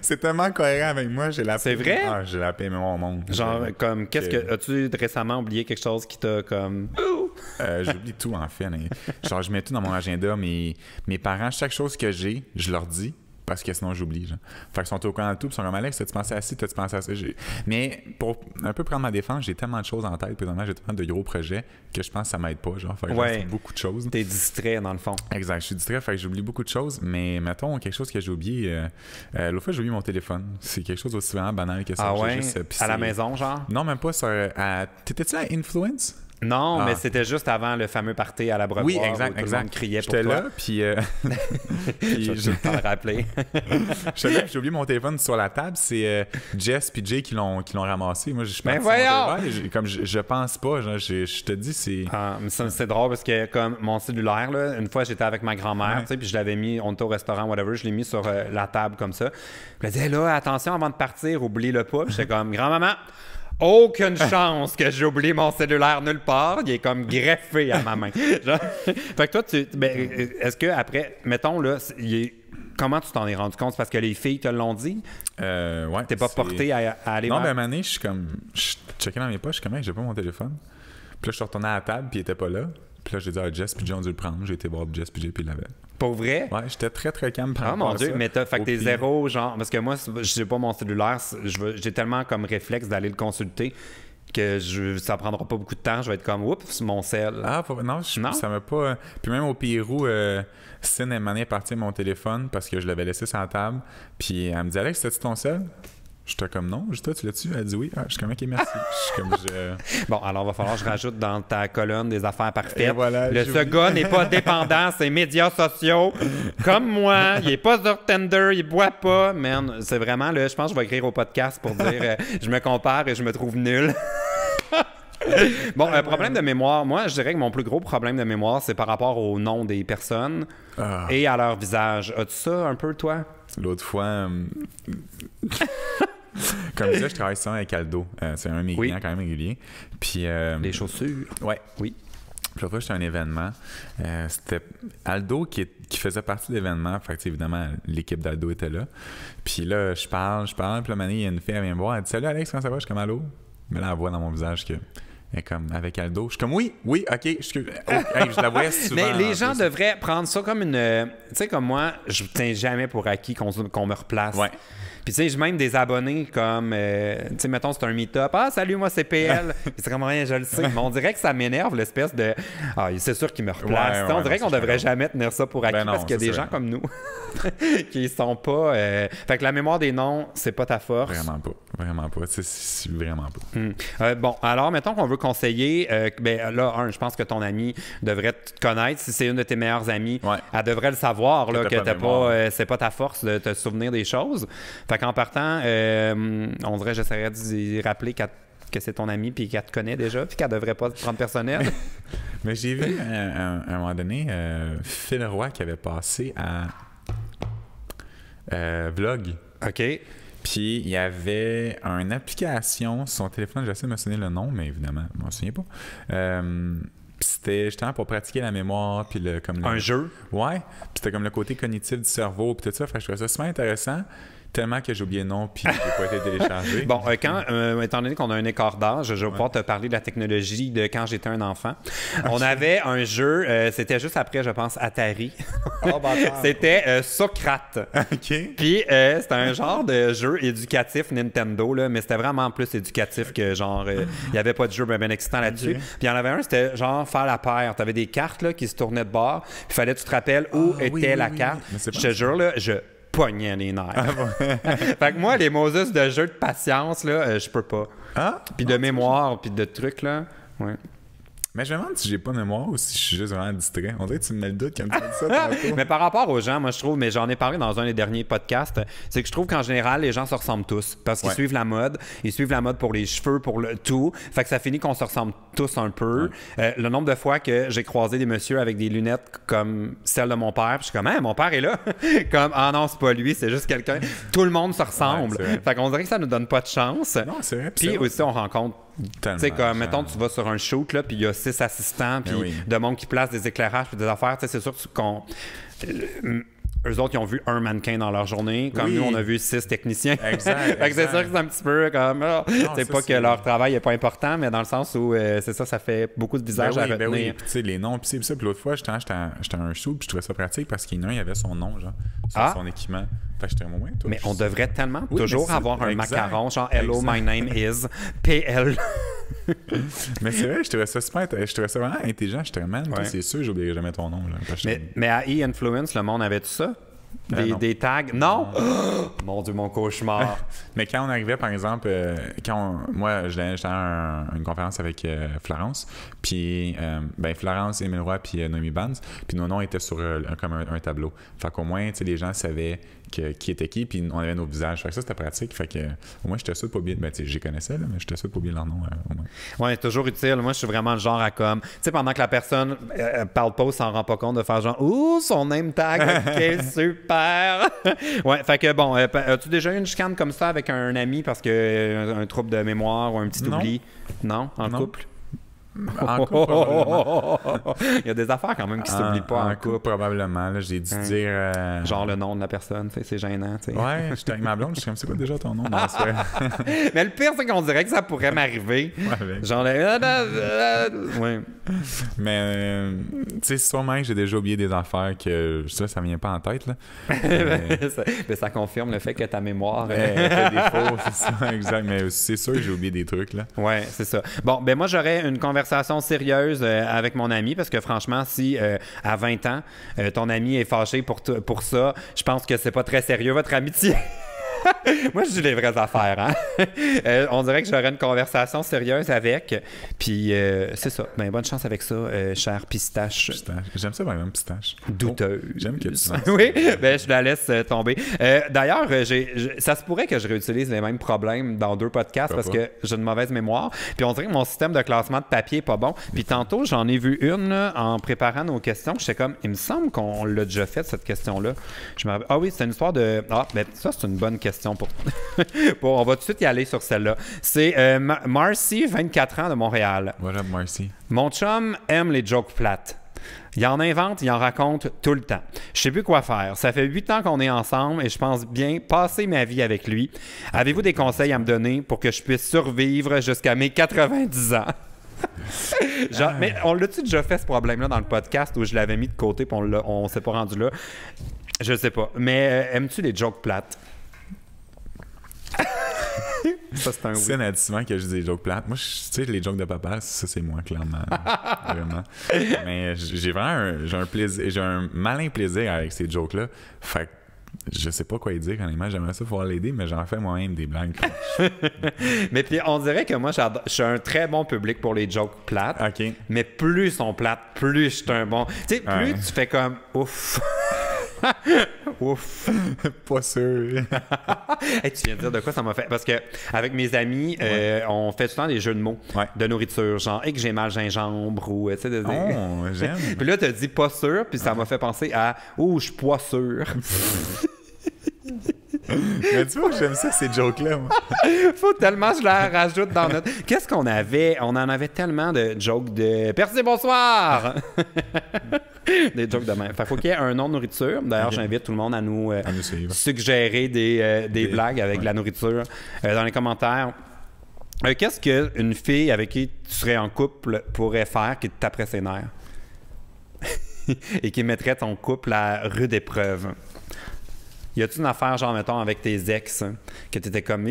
C'est tellement cohérent avec moi. C'est vrai? Ah, j'ai la paix mémoire au monde. Genre, comme, as-tu récemment oublié quelque chose qui t'a comme... J'oublie tout, en fait. Genre, je mets tout dans mon agenda. Mes parents, chaque chose que j'ai, je leur dis. Parce que sinon, j'oublie. Genre. Fait qu'ils sont au courant de tout. Ils sont comme Alex, t'as-tu pensé à ci, t'as-tu pensé à ça? Mais pour un peu prendre ma défense, j'ai tellement de choses en tête. Présentement, j'ai tellement de gros projets que je pense que ça m'aide pas. Genre, fait que j'ai beaucoup de choses. T'es distrait, dans le fond. Exact. Je suis distrait. Fait que j'oublie beaucoup de choses. Mais mettons, quelque chose que j'ai oublié. L'autre fois, j'ai oublié mon téléphone. C'est quelque chose aussi vraiment banal que ça. Ah ouais? À la maison, genre? Non, même pas. T'étais-tu à Influence? Non, mais c'était juste avant le fameux party à la Brevoire. Oui, exact, où tout le monde criait pour toi. J'étais là, puis je vais t'en rappeler. J'étais là, puis j'ai oublié mon téléphone sur la table. C'est Jess puis Jay qui l'ont ramassé. Moi, je pense comme je pense pas. Genre, je te dis, c'est... c'est drôle parce que comme mon cellulaire, là, une fois, j'étais avec ma grand-mère, tu sais, puis je l'avais mis, on était au restaurant, whatever, je l'ai mis sur la table comme ça. Puis elle disait, là, attention, avant de partir, oublie-le pas. Puis j'étais comme, grand-maman... Aucune chance que j'ai oublié mon cellulaire nulle part. Il est comme greffé à ma main. Genre... Fait que toi, est-ce que après, mettons, là, comment tu t'en es rendu compte? C'est parce que les filles te l'ont dit? Ouais. T'es pas porté à aller Non, ben, à un je suis comme... Je checkais dans mes poches, je suis comme, j'ai pas mon téléphone. Puis là, je suis retourné à la table, puis il était pas là. Puis là, j'ai dit à Jess, puis Jay, on dû le prendre. J'ai été voir Jess, puis Jay, puis il l'avait. Pour vrai? Ouais, j'étais très, très calme par rapport à ça. Ah, mon Dieu, mais fait que t'es zéro, genre... Parce que moi, j'ai pas mon cellulaire. J'ai tellement comme réflexe d'aller le consulter que ça prendra pas beaucoup de temps. Je vais être comme, oups, mon sel. Ah, non, ça m'a pas... Puis même au Pérou, Cine, elle m'en est partie mon téléphone parce que je l'avais laissé sur la table. Puis elle me dit, Alex, c'était-tu ton sel? J'étais comme non, toi, tu l'as-tu? Elle dit oui. Ah, je suis comme ok, merci. Bon, alors il va falloir que je rajoute dans ta colonne des affaires parfaites. Et voilà, ce gars n'est pas dépendant, ses médias sociaux. Comme moi, il est pas sur Tinder, il boit pas. Man, c'est vraiment là, je pense que je vais écrire au podcast pour dire je me compare et je me trouve nul. Bon, problème de mémoire. Moi, je dirais que mon plus gros problème de mémoire, c'est par rapport au nom des personnes et à leur visage. As-tu ça un peu, toi? L'autre fois... Comme je disais, je travaille souvent avec Aldo. C'est un de mes clients quand même régulier. Puis, les chaussures. Ouais. Oui. Puis l'autre fois, j'étais à un événement. C'était Aldo qui faisait partie de l'événement. Fait que, évidemment, l'équipe d'Aldo était là. Puis là, je parle. Puis là, il y a une fille, elle vient me voir. Elle dit « Salut Alex, comment ça va? » Je suis comme « Allô? » Mais là, elle voit dans mon visage que... Elle est comme avec Aldo. Je suis comme oui, ok. Je la voyais souvent. Mais les gens devraient prendre ça comme une... Tu sais, comme moi, je ne tiens jamais pour acquis qu'on me replace. Ouais. Puis tu sais, j'ai même des abonnés comme, tu sais, mettons, c'est un meet-up. Ah, salut, moi, c'est PL. C'est comme rien, je le sais. Mais on dirait que ça m'énerve, l'espèce de... Ah, c'est sûr qu'il me replace. On dirait qu'on devrait jamais tenir ça pour acquis parce qu'il y a des gens comme nous qui sont pas... Fait que la mémoire des noms, c'est pas ta force. Vraiment pas. C'est vraiment pas. Bon, alors, mettons qu'on veut conseiller... ben là, je pense que ton ami devrait te connaître. Si c'est une de tes meilleures amies, elle devrait le savoir, là, que c'est pas ta force de te souvenir des choses. Fait qu'en partant, on dirait, j'essaierais de rappeler que c'est ton ami puis qu'elle te connaît déjà puis qu'elle devrait pas te prendre personnel. Mais j'ai vu à un moment donné Phil Roy qui avait passé à Vlog. OK. Puis il y avait une application sur son téléphone, j'essaie de me souvenir le nom, mais évidemment, je m'en souviens pas. Puis c'était justement pour pratiquer la mémoire. Puis un jeu? Ouais. Puis c'était comme le côté cognitif du cerveau, puis tout ça. Fait que je trouvais ça super intéressant. Tellement que j'ai oublié le nom, puis j'ai pas été téléchargé. Bon, étant donné qu'on a un écart d'âge, je vais pouvoir te parler de la technologie de quand j'étais un enfant. On avait un jeu, c'était juste après, je pense, Atari. C'était Socrate. OK. Puis c'était un genre de jeu éducatif Nintendo, là, mais c'était vraiment plus éducatif que genre, il n'y avait pas de jeu bien excitant là-dessus. Okay. Puis il y en avait un, c'était genre faire la paire. Tu avais des cartes là, qui se tournaient de bord, puis il fallait que tu te rappelles où était la carte. Je te jure, là, je pognais les nerfs. Fait que moi, les Moses de jeu de patience, là, je peux pas. Puis de mémoire, puis de trucs, là. Ouais. Mais je me demande si j'ai pas mémoire ou si je suis juste vraiment distrait. On dirait que tu me mets le doute quand tu me dis ça tantôt. Mais par rapport aux gens, moi je trouve, mais j'en ai parlé dans un des derniers podcasts, c'est que je trouve qu'en général, les gens se ressemblent tous. Parce qu'ils suivent la mode. Ils suivent la mode pour les cheveux, pour le tout. Fait que ça finit qu'on se ressemble tous un peu. Le nombre de fois que j'ai croisé des messieurs avec des lunettes comme celles de mon père, puis je suis comme, hein, mon père est là. Comme, ah non, c'est pas lui, c'est juste quelqu'un. Tout le monde se ressemble. Fait qu'on dirait que ça nous donne pas de chance. Non, c'est vrai. Puis aussi, on rencontre. Tu sais, comme, mettons, tu vas sur un shoot, là, puis il y a 6 assistants, puis de monde qui place des éclairages, puis des affaires. Tu sais, c'est sûr qu'on. Eux autres, ils ont vu un mannequin dans leur journée. Comme nous, on a vu 6 techniciens. Exact. Fait que c'est sûr que c'est un petit peu comme. C'est pas que leur travail n'est pas important, mais dans le sens où c'est ça fait beaucoup de visages à retenir. Ben oui, puis tu sais, les noms, puis ça. Puis l'autre fois, j'étais à un shoot, puis je trouvais ça pratique parce qu'il y en a un, il avait son nom, genre, sur son équipement. Fait que j'étais au moins. Mais on devrait tellement toujours avoir un macaron, genre Hello, my name is PL. Mais c'est vrai, je trouvais ça super. Je trouvais ça vraiment intelligent. J'étais vraiment, c'est sûr, j'oublierai jamais ton nom. Là, mais à E-Influence, le monde avait tout ça? Des tags? Non! Mon Dieu, mon cauchemar! Mais quand on arrivait, par exemple, moi, j'étais à une conférence avec Florence, puis Florence, Émile Roy, puis Noémie Banz, puis nos noms étaient sur comme un tableau. Fait qu'au moins, les gens savaient qui était qui, puis on avait nos visages. Fait que ça, c'était pratique. Fait que au moins, j'étais sûr de pas oublier. Ben, tu sais, j'y connaissais, là, mais j'étais sûr de pas oublier leur nom, au moins. Ouais, c'est toujours utile. Moi, je suis vraiment le genre à comme. Tu sais, pendant que la personne parle pas ou s'en rend pas compte, de faire genre, ouh, son name tag, ok, super! Ouais, fait que bon, as-tu déjà eu une chicane comme ça avec un ami parce que un trouble de mémoire ou un petit oubli? Non? En couple? En couple, il y a des affaires quand même qui s'oublient pas en couple. Probablement. Là, j'ai dû dire... Genre le nom de la personne, c'est gênant. T'sais. Ouais, j'étais avec ma blonde, je suis comme, c'est quoi déjà ton nom? Mais le pire, c'est qu'on dirait que ça pourrait m'arriver. Genre ouais. Mais, tu sais, sûrement que j'ai déjà oublié des affaires que ça vient pas en tête. Là. mais ça confirme le fait que ta mémoire... fait défaut, c'est ça, exact. Mais c'est sûr que j'ai oublié des trucs. Là. Ouais, c'est ça. Bon, ben moi, j'aurais une conversation sérieuse avec mon ami parce que franchement, si à 20 ans, ton ami est fâché pour ça, je pense que c'est pas très sérieux votre amitié. Moi, je dis les vraies affaires. Hein? On dirait que j'aurais une conversation sérieuse avec. Puis, c'est ça. Ben, bonne chance avec ça, cher pistache. J'aime ça, même pistache. Douteuse. J'aime que tu oui, ben, je la laisse tomber. D'ailleurs, ça se pourrait que je réutilise les mêmes problèmes dans 2 podcasts parce que j'ai une mauvaise mémoire. Puis, on dirait que mon système de classement de papier n'est pas bon. Puis, tantôt, j'en ai vu une là, en préparant nos questions. J'étais comme, il me semble qu'on l'a déjà fait, cette question-là. Ah oui, c'est une histoire de. Ah, ben, ça, c'est une bonne question pour. Bon, on va tout de suite y aller sur celle-là. C'est Marcy, 24 ans, de Montréal. What up, Marcy? Mon chum aime les jokes plates. Il en invente, il en raconte tout le temps. Je sais plus quoi faire. Ça fait 8 ans qu'on est ensemble et je pense bien passer ma vie avec lui. Avez-vous des conseils à me donner pour que je puisse survivre jusqu'à mes 90 ans? Genre, mais on l'a-tu déjà fait ce problème-là dans le podcast où je l'avais mis de côté et on s'est pas rendu là? Je sais pas. Mais aimes-tu les jokes plates? Ça, c'est un oui. C'est un que je dis des jokes plates. Moi, tu sais, les jokes de papa, ça, c'est moi, clairement. Vraiment. Mais j'ai un malin plaisir avec ces jokes-là. Fait que je sais pas quoi y dire, honnêtement. J'aimerais ça pouvoir l'aider, mais j'en fais moi-même des blagues. Mais puis, on dirait que moi, je suis un très bon public pour les jokes plates. OK. Mais plus ils sont plates, plus je suis un bon... Tu sais, plus tu fais comme « ouf ». Ouf. Pas sûr. Hey, tu viens de dire de quoi ça m'a fait? Parce que avec mes amis, on fait tout le temps des jeux de mots de nourriture, genre que j'ai mal gingembre ou tu sais. Oh, j'aime. Puis là, t'as dit pas sûr, puis ça m'a fait penser à je suis pas sûr. Mais tu vois, j'aime ça, ces jokes-là, moi. Faut tellement que je la rajoute dans notre... Qu'est-ce qu'on avait? On en avait tellement de jokes de... Merci, bonsoir! Des jokes de même. Fait faut qu'il y ait un nom de nourriture. D'ailleurs, j'invite tout le monde à nous suggérer des blagues avec la nourriture dans les commentaires. Qu'est-ce qu'une fille avec qui tu serais en couple pourrait faire qui te taperait ses nerfs? Et qui mettrait ton couple à rude épreuve? Y a-tu une affaire, genre, mettons, avec tes ex, que t'étais comme...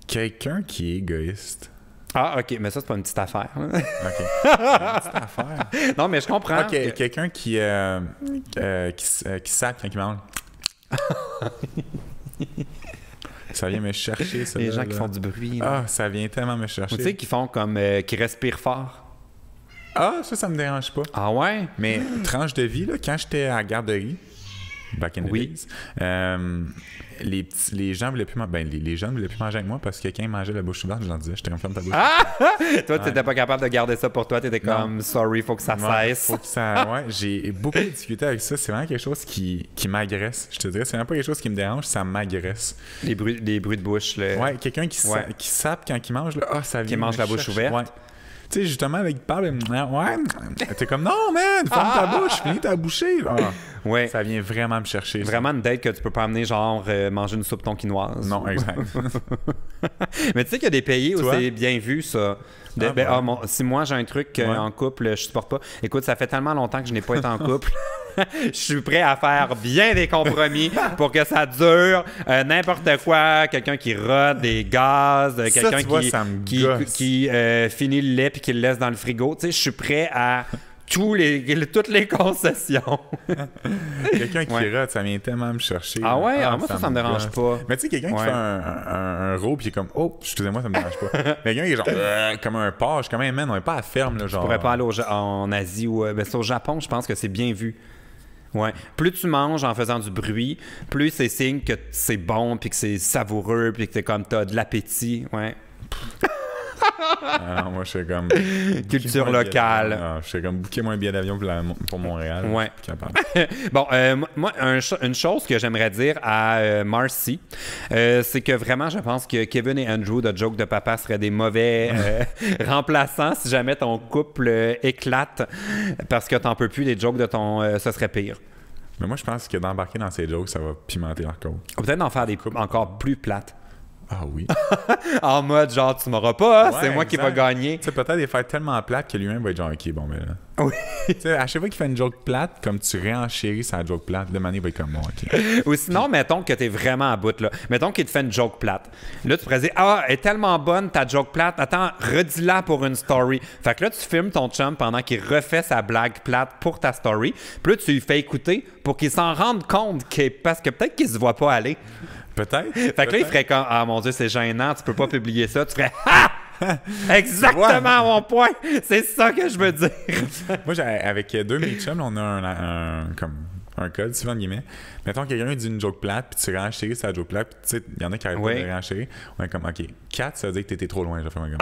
Quelqu'un qui est égoïste. Ah, OK, mais ça, c'est pas une petite affaire. OK. Une petite affaire. Non, mais je comprends. OK, quelqu'un qui sape quand il mange. Ça vient me chercher, ça. Les gens qui font du bruit. Là. Ah, ça vient tellement me chercher. Tu sais, qui font comme... qui respirent fort. Ah, ça me dérange pas. Ah ouais? Mais tranche de vie, là, quand j'étais à la garderie, back in the days, les gens voulaient plus les jeunes voulaient plus manger avec moi parce que quand ils mangeaient la bouche ouverte, je leur disais, je t'ai ferme ta bouche. Ah! Toi, t'étais pas capable de garder ça pour toi. T'étais comme, sorry, faut que ça cesse. Faut que ça... Ouais, j'ai beaucoup discuté avec ça. C'est vraiment quelque chose qui m'agresse. Je te dirais, c'est vraiment pas quelque chose qui me dérange, ça m'agresse. Les bruits de bouche. Ouais, quelqu'un qui sape quand il mange, là, ça vient. Qui mange la bouche ouverte. Ouais. Tu sais, justement, avec parle, t'es comme, non, man, ferme ta bouche, finis ta bouchée. Ouais. Ça vient vraiment me chercher. Vraiment une date que tu peux pas amener, genre, manger une soupe tonkinoise. Non, exact. Mais tu sais qu'il y a des pays où c'est bien vu, ça. Si moi, j'ai un truc en couple, je supporte pas. Écoute, ça fait tellement longtemps que je n'ai pas été en couple. Je suis prêt à faire bien des compromis pour que ça dure. N'importe quoi, quelqu'un qui rôde des gaz, quelqu'un qui finit le lait puis qui le laisse dans le frigo. Tu sais, je suis prêt à toutes les concessions. Quelqu'un qui rôde, ça vient tellement me chercher. Ah ouais? Moi, ça me dérange pas. Mais tu sais, quelqu'un qui fait un row puis qui est comme, oh, excusez-moi, ça me dérange pas. Mais quelqu'un qui est genre, comme un porc, comme un man, on est pas à ferme, là, genre. Je pourrais pas aller en Asie ou... c'est au Japon, je pense que c'est bien vu. Ouais. Plus tu manges en faisant du bruit, plus c'est signe que c'est bon, puis que c'est savoureux, puis que t'as de l'appétit. Ouais. Ah, moi, je suis comme... Culture locale. Je suis comme booker-moi un billet d'avion pour Montréal. Ouais. Bon, moi, une chose que j'aimerais dire à Marcy, c'est que vraiment, je pense que Kevin et Andrew de Joke de Papa seraient des mauvais remplaçants si jamais ton couple éclate parce que t'en peux plus, les jokes de ton... ce serait pire. Mais moi, je pense que d'embarquer dans ces jokes, ça va pimenter leur cause. Peut-être d'en faire des couples encore plus plates. Ah oui. En mode genre, tu m'auras pas, c'est moi qui va gagner. Tu sais, peut-être des faire tellement plates que lui-même va être genre, ok, bon, mais là. Oui. Tu sais, à chaque fois qu'il fait une joke plate, comme tu réenchéris sa joke plate, le mané va être comme moi, ok. Ou sinon, mettons que t'es vraiment à bout, là. Mettons qu'il te fait une joke plate. Là, tu pourrais dire, ah, elle est tellement bonne ta joke plate, attends, redis-la pour une story. Fait que là, tu filmes ton chum pendant qu'il refait sa blague plate pour ta story. Puis là, tu lui fais écouter pour qu'il s'en rende compte parce que peut-être qu'il se voit pas aller. Peut-être. Fait que là, il ferait comme, ah mon Dieu, c'est gênant, tu peux pas publier ça. Tu ferais, ah! Exactement mon point! C'est ça que je veux dire. Moi, avec deux de mes chums, on a un code, souvent guillemets. Mettons, quelqu'un dit une joke plate, puis tu réenchéris sa joke plate, puis tu sais, il y en a qui arrêtent pas de réenchérir. On est comme, OK, 4, ça veut dire que t'étais trop loin. J'ai fait un gars.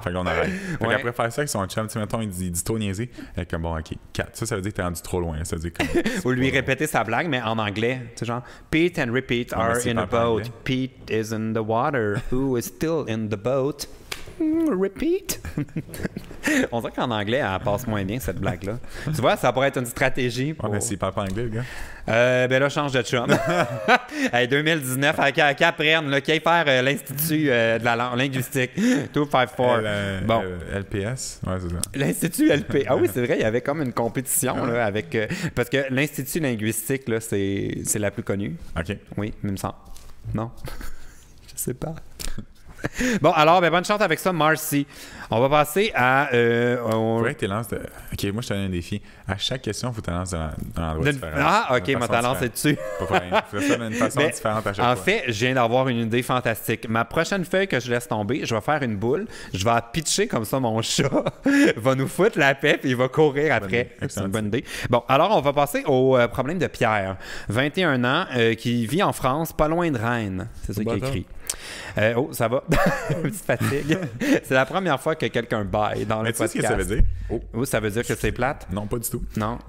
Fait qu'on arrête. Fait qu'après faire ça avec son chum, tu sais, mettons, il dit trop niaiser. Elle est comme, bon, OK, 4. Ça veut dire que t'es rendu trop loin. Ça veut dire que. Ou lui répéter sa blague, mais en anglais. Tu sais, genre, Pete and repeat are in a boat. Pete is in the water. Who is still in the boat? Repeat. On dirait qu'en anglais, elle passe moins bien, cette blague-là. Tu vois, ça pourrait être une stratégie pour... mais s'il parle pas anglais, le gars. Ben là, change de chum. Hey, 2019, qu'elle apprenne, qu'il aille faire l'Institut de la langue linguistique. 254. Bon. LPS? Ouais, c'est ça. L'Institut LP. Ah oui, c'est vrai, il y avait comme une compétition là, avec... parce que l'Institut linguistique, là, c'est la plus connue. OK. Oui, il me semble. Non? Je sais pas. Bon, alors, bonne chance avec ça, Marcy. On va passer à... Faudrait que tu lances... OK, moi, je te donne un défi. À chaque question, il faut que tu lances dans l'endroit différent. Ah, OK, ma talent, c'est dessus. Pas pareil. Il faut faire d'une façon différente à chaque fois. En fait, je viens d'avoir une idée fantastique. Ma prochaine feuille que je laisse tomber, je vais faire une boule. Je vais pitcher comme ça mon chat. Va nous foutre la paix puis il va courir après. C'est une bonne idée. Bon, alors, on va passer au problème de Pierre. 21 ans, qui vit en France, pas loin de Rennes. C'est ça qu'il écrit. Oh, ça va. Petite fatigue. C'est la première fois que quelqu'un baille dans le podcast. Tu sais ce que ça veut dire? Oh, ça veut dire que c'est plate? Non, pas du tout. Non.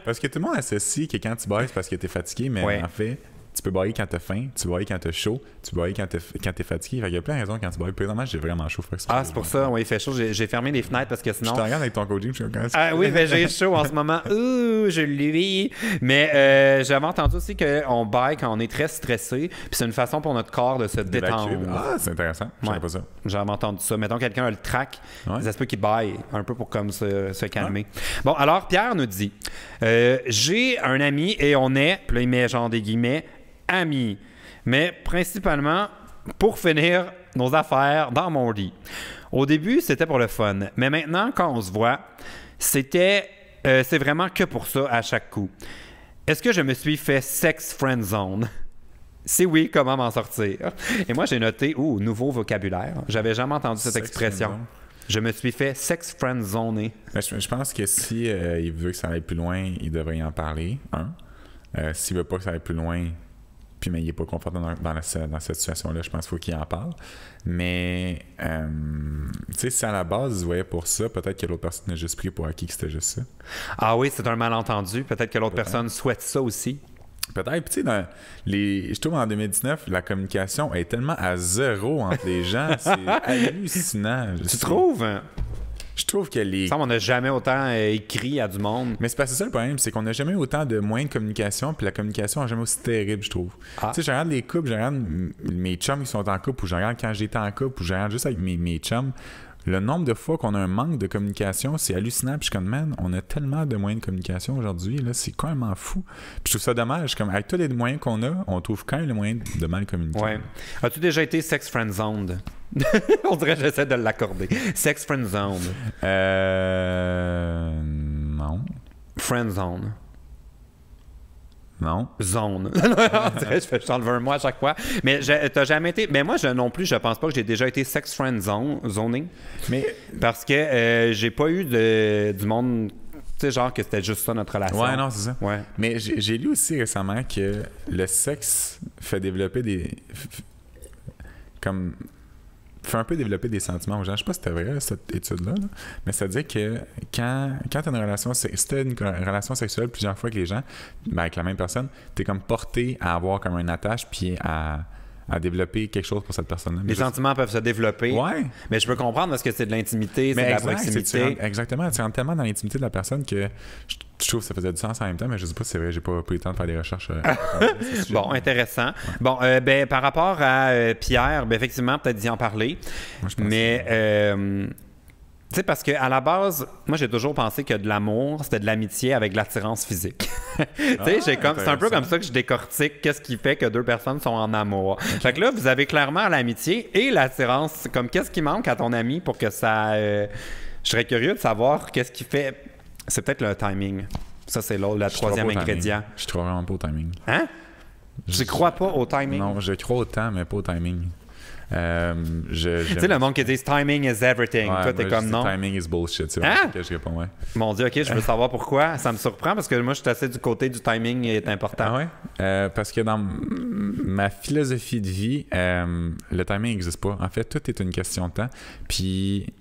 Parce que tout le monde associe que quand tu bailles, c'est parce que t'es fatigué, mais en fait, tu peux bailler quand t'as faim, tu bailles quand t'as chaud, tu bailles quand t'es fatigué. Fait qu'il y a plein de raisons quand tu bailles. Présentement, j'ai vraiment chaud. C'est pour ça. Oui, il fait chaud. J'ai fermé les fenêtres parce que sinon... Je te regarde avec ton coaching. Je suis comme... oui, ben, j'ai chaud en ce moment. Je l'ai. Mais j'avais entendu aussi qu'on baille quand on est très stressé. Puis c'est une façon pour notre corps de se détendre. C'est intéressant. Je savais pas ça. J'avais entendu ça. Mettons quelqu'un a le trac. Ça se peut qu'il baille un peu pour comme se calmer. Bon, alors Pierre nous dit j'ai un ami et on est, puis là il met genre des guillemets, amis. Mais principalement pour finir nos affaires dans mon lit. Au début, c'était pour le fun. Mais maintenant, quand on se voit, c'est vraiment que pour ça à chaque coup. Est-ce que je me suis fait sex friend zone? Si oui, comment m'en sortir? Et moi, j'ai noté, nouveau vocabulaire. J'avais jamais entendu cette expression. Je me suis fait sex friend zoner. Je pense que si il veut que ça aille plus loin, il devrait y en parler. S'il veut pas que ça aille plus loin, puis mais il n'est pas confortable dans cette situation-là, je pense qu'il faut qu'il en parle. Mais, tu sais, si à la base, il se voyait pour ça, peut-être que l'autre personne a juste pris pour acquis que c'était juste ça. Ah oui, c'est un malentendu. Peut-être que l'autre personne souhaite ça aussi. Peut-être. Puis, tu sais, je trouve en 2019, la communication est tellement à zéro entre les gens. C'est hallucinant. Tu trouves? Je trouve que les... On n'a jamais autant écrit à du monde. Mais c'est parce que ça le problème, c'est qu'on n'a jamais eu autant de moyens de communication, puis la communication n'est jamais aussi terrible, je trouve. Tu sais, je regarde les couples, je regarde mes chums qui sont en couple, ou je regarde quand j'étais en couple, ou je regarde juste avec mes chums. Le nombre de fois qu'on a un manque de communication, c'est hallucinant. Puis je suis comme, man, on a tellement de moyens de communication aujourd'hui, là, c'est quand même fou. Puis je trouve ça dommage. Comme, avec tous les moyens qu'on a, on trouve quand même les moyens de mal communiquer. Ouais. As-tu déjà été sex friend zoned? On dirait que j'essaie de l'accorder. Sex friend zone. Non. Friend zone. Non. Zone. On dirait que je t'enlève un mot à chaque fois. Mais t'as jamais été... Mais moi, non plus, je pense pas que j'ai déjà été sex friend zoning. Mais... Parce que j'ai pas eu du monde... Tu sais, genre que c'était juste ça notre relation. Ouais, non, c'est ça. Ouais. Mais j'ai lu aussi récemment que le sexe fait développer fait un peu développer des sentiments aux gens. Je sais pas si c'était vrai, cette étude-là, mais ça dit que quand tu as une relation sexuelle plusieurs fois avec les gens, avec la même personne, tu es comme porté à avoir comme une attache puis à développer quelque chose pour cette personne-là. Les sentiments peuvent se développer. Ouais. Mais je peux comprendre parce que c'est de l'intimité, c'est de la proximité. Exactement. Tu rentres tellement dans l'intimité de la personne que je trouve que ça faisait du sens en même temps, mais je sais pas si c'est vrai, j'ai pas eu le temps de faire des recherches. Bon, intéressant. Ouais. Bon, par rapport à Pierre, effectivement, peut-être d'y en parler. Moi, je pense tu sais, parce qu'à la base, moi, j'ai toujours pensé que de l'amour, c'était de l'amitié avec de l'attirance physique. Tu sais, c'est un peu comme ça que je décortique qu'est-ce qui fait que deux personnes sont en amour. Okay. Fait que là, vous avez clairement l'amitié et l'attirance. Comme qu'est-ce qui manque à ton ami pour que ça... je serais curieux de savoir qu'est-ce qui fait... C'est peut-être le timing. Ça, c'est le troisième ingrédient. Je crois vraiment pas au timing. Hein? Je crois pas au timing? Non, je crois au temps, mais pas au timing. Tu sais, le monde qui dit timing is everything. Ouais, toi, t'es comme non. Timing is bullshit. C'est que je réponds, ouais. Mon Dieu, ok, je veux savoir pourquoi. Ça me surprend parce que moi, je suis assez du côté du timing est important. Ah ouais? Parce que dans ma philosophie de vie, le timing n'existe pas. En fait, tout est une question de temps. Puis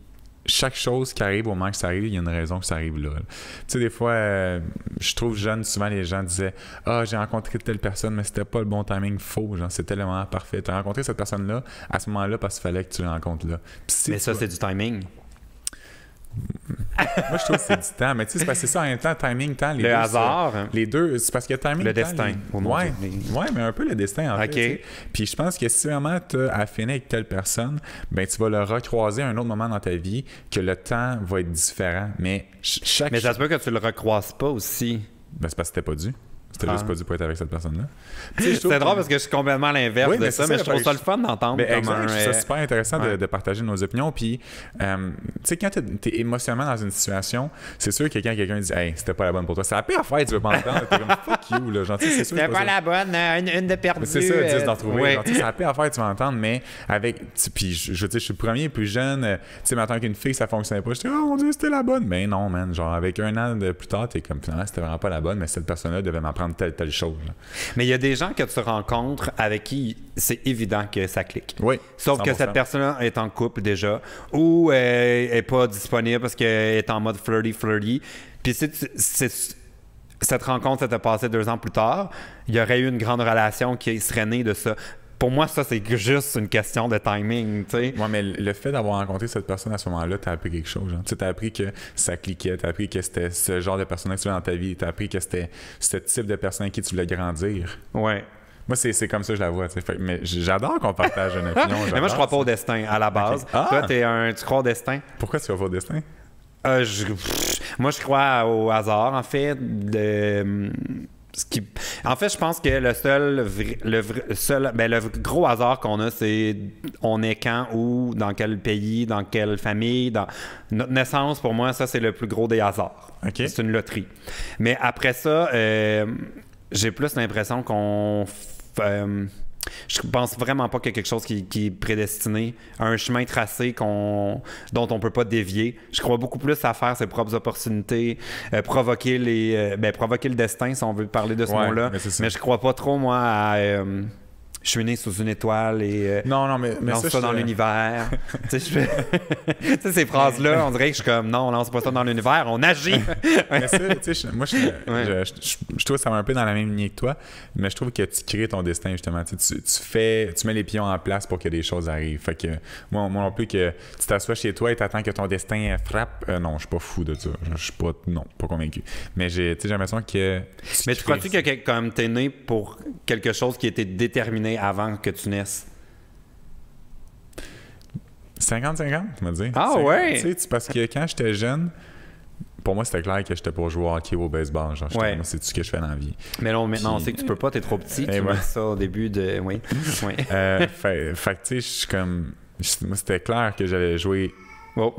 chaque chose qui arrive, au moment que ça arrive, il y a une raison que ça arrive là. Tu sais, des fois, je trouve jeune, souvent les gens disaient « Ah, j'ai rencontré telle personne, mais c'était pas le bon timing, faux. Genre, c'était le moment parfait. Tu as rencontré cette personne-là à ce moment-là parce qu'il fallait que tu la rencontres là. » Mais ça, c'est du timing. Moi, je trouve que c'est du temps. Mais tu sais, c'est parce que c'est ça en même temps, timing, temps. Le hasard. Les deux, c'est parce que timing, le destin. Ouais, mais un peu le destin, en fait. T'sais. Puis je pense que si vraiment tu as affiné avec telle personne, ben tu vas le recroiser à un autre moment dans ta vie que le temps va être différent. Mais Mais ça se peut que tu le recroises pas aussi. Ben c'est parce que c'était pas dû. C'était juste pas dû pour être avec cette personne-là. C'est drôle parce que je suis complètement l'inverse de ça, mais je trouve ça le fun d'entendre. Je trouve ça super intéressant de partager nos opinions. Puis, tu sais, quand tu es émotionnellement dans une situation, c'est sûr que quand quelqu'un dit « Hey, c'était pas la bonne pour toi », c'est la pire affaire, tu veux pas entendre. T'es comme « Fuck you », là. Genre, c'est sûr. C'était pas la bonne, une de perdue. C'est ça, 10 d'en trouver. C'est la pire affaire, tu vas entendre, mais avec. Puis, je veux dire, je suis le premier, plus jeune. Tu sais, mais en tant qu'une fille, ça fonctionnait pas. Je dis « Oh mon Dieu, c'était la bonne ». Mais non, man. Genre, avec un an de plus tard, t'es comme finalement, c'était vraiment pas la bonne, mais cette personne-là devait m'apprendre apprendre telle chose. Là. Mais il y a des gens que tu rencontres avec qui c'est évident que ça clique. Oui. Sauf 100%. Que cette personne est en couple déjà ou elle n'est pas disponible parce qu'elle est en mode flirty. Puis cette rencontre s'était passée 2 ans plus tard, il y aurait eu une grande relation qui serait née de ça. Pour moi, ça, c'est juste une question de timing, tu sais. Ouais, mais le fait d'avoir rencontré cette personne à ce moment-là, t'as appris quelque chose. Tu sais, t'as appris que ça cliquait, t'as appris que c'était ce genre de personne que tu voulais dans ta vie, t'as appris que c'était ce type de personne avec qui tu voulais grandir. Ouais. Moi, c'est comme ça que je la vois, tu sais. Mais j'adore qu'on partage une opinion. Mais moi, je crois pas au destin, à la base. Okay. Toi, tu crois au destin? Pourquoi tu crois pas au destin? Moi, je crois au hasard, en fait. En fait, je pense que le gros hasard qu'on a, c'est on est quand, où, dans quel pays, dans quelle famille. Dans notre naissance, pour moi, ça, c'est le plus gros des hasards. Okay. C'est une loterie. Mais après ça, j'ai plus l'impression qu'on... je pense vraiment pas qu'il y a quelque chose qui est prédestiné, un chemin tracé dont on peut pas dévier. Je crois beaucoup plus à faire ses propres opportunités, provoquer le destin, si on veut parler de ce mot-là. Mais je crois pas trop, moi, à... je suis né sous une étoile et mais lance ça dans l'univers. Tu sais, ces phrases-là, on dirait que je suis comme non, on lance pas ça dans l'univers, on agit. Mais ça, tu sais, moi, je trouve que ça va un peu dans la même lignée que toi, mais je trouve que tu crées ton destin, justement. Tu mets les pions en place pour que des choses arrivent. Fait que moi non plus, que tu t'assois chez toi et t'attends que ton destin frappe, non, je suis pas fou de ça. Je suis pas convaincu. Mais j'ai l'impression que. Mais tu crois-tu que comme t'es né pour quelque chose qui était déterminé avant que tu naisses? 50-50, tu m'as dit. Ah ouais? Tu sais, parce que quand j'étais jeune, pour moi, c'était clair que j'étais pour jouer au hockey ou au baseball. Genre, moi, c'est tout ce que je fais dans la vie. Mais non, maintenant, on sait que tu peux pas, t'es trop petit. Tu mets ça au début de... Oui. Fait que, tu sais, je suis comme... Moi, c'était clair que j'allais jouer... Oh,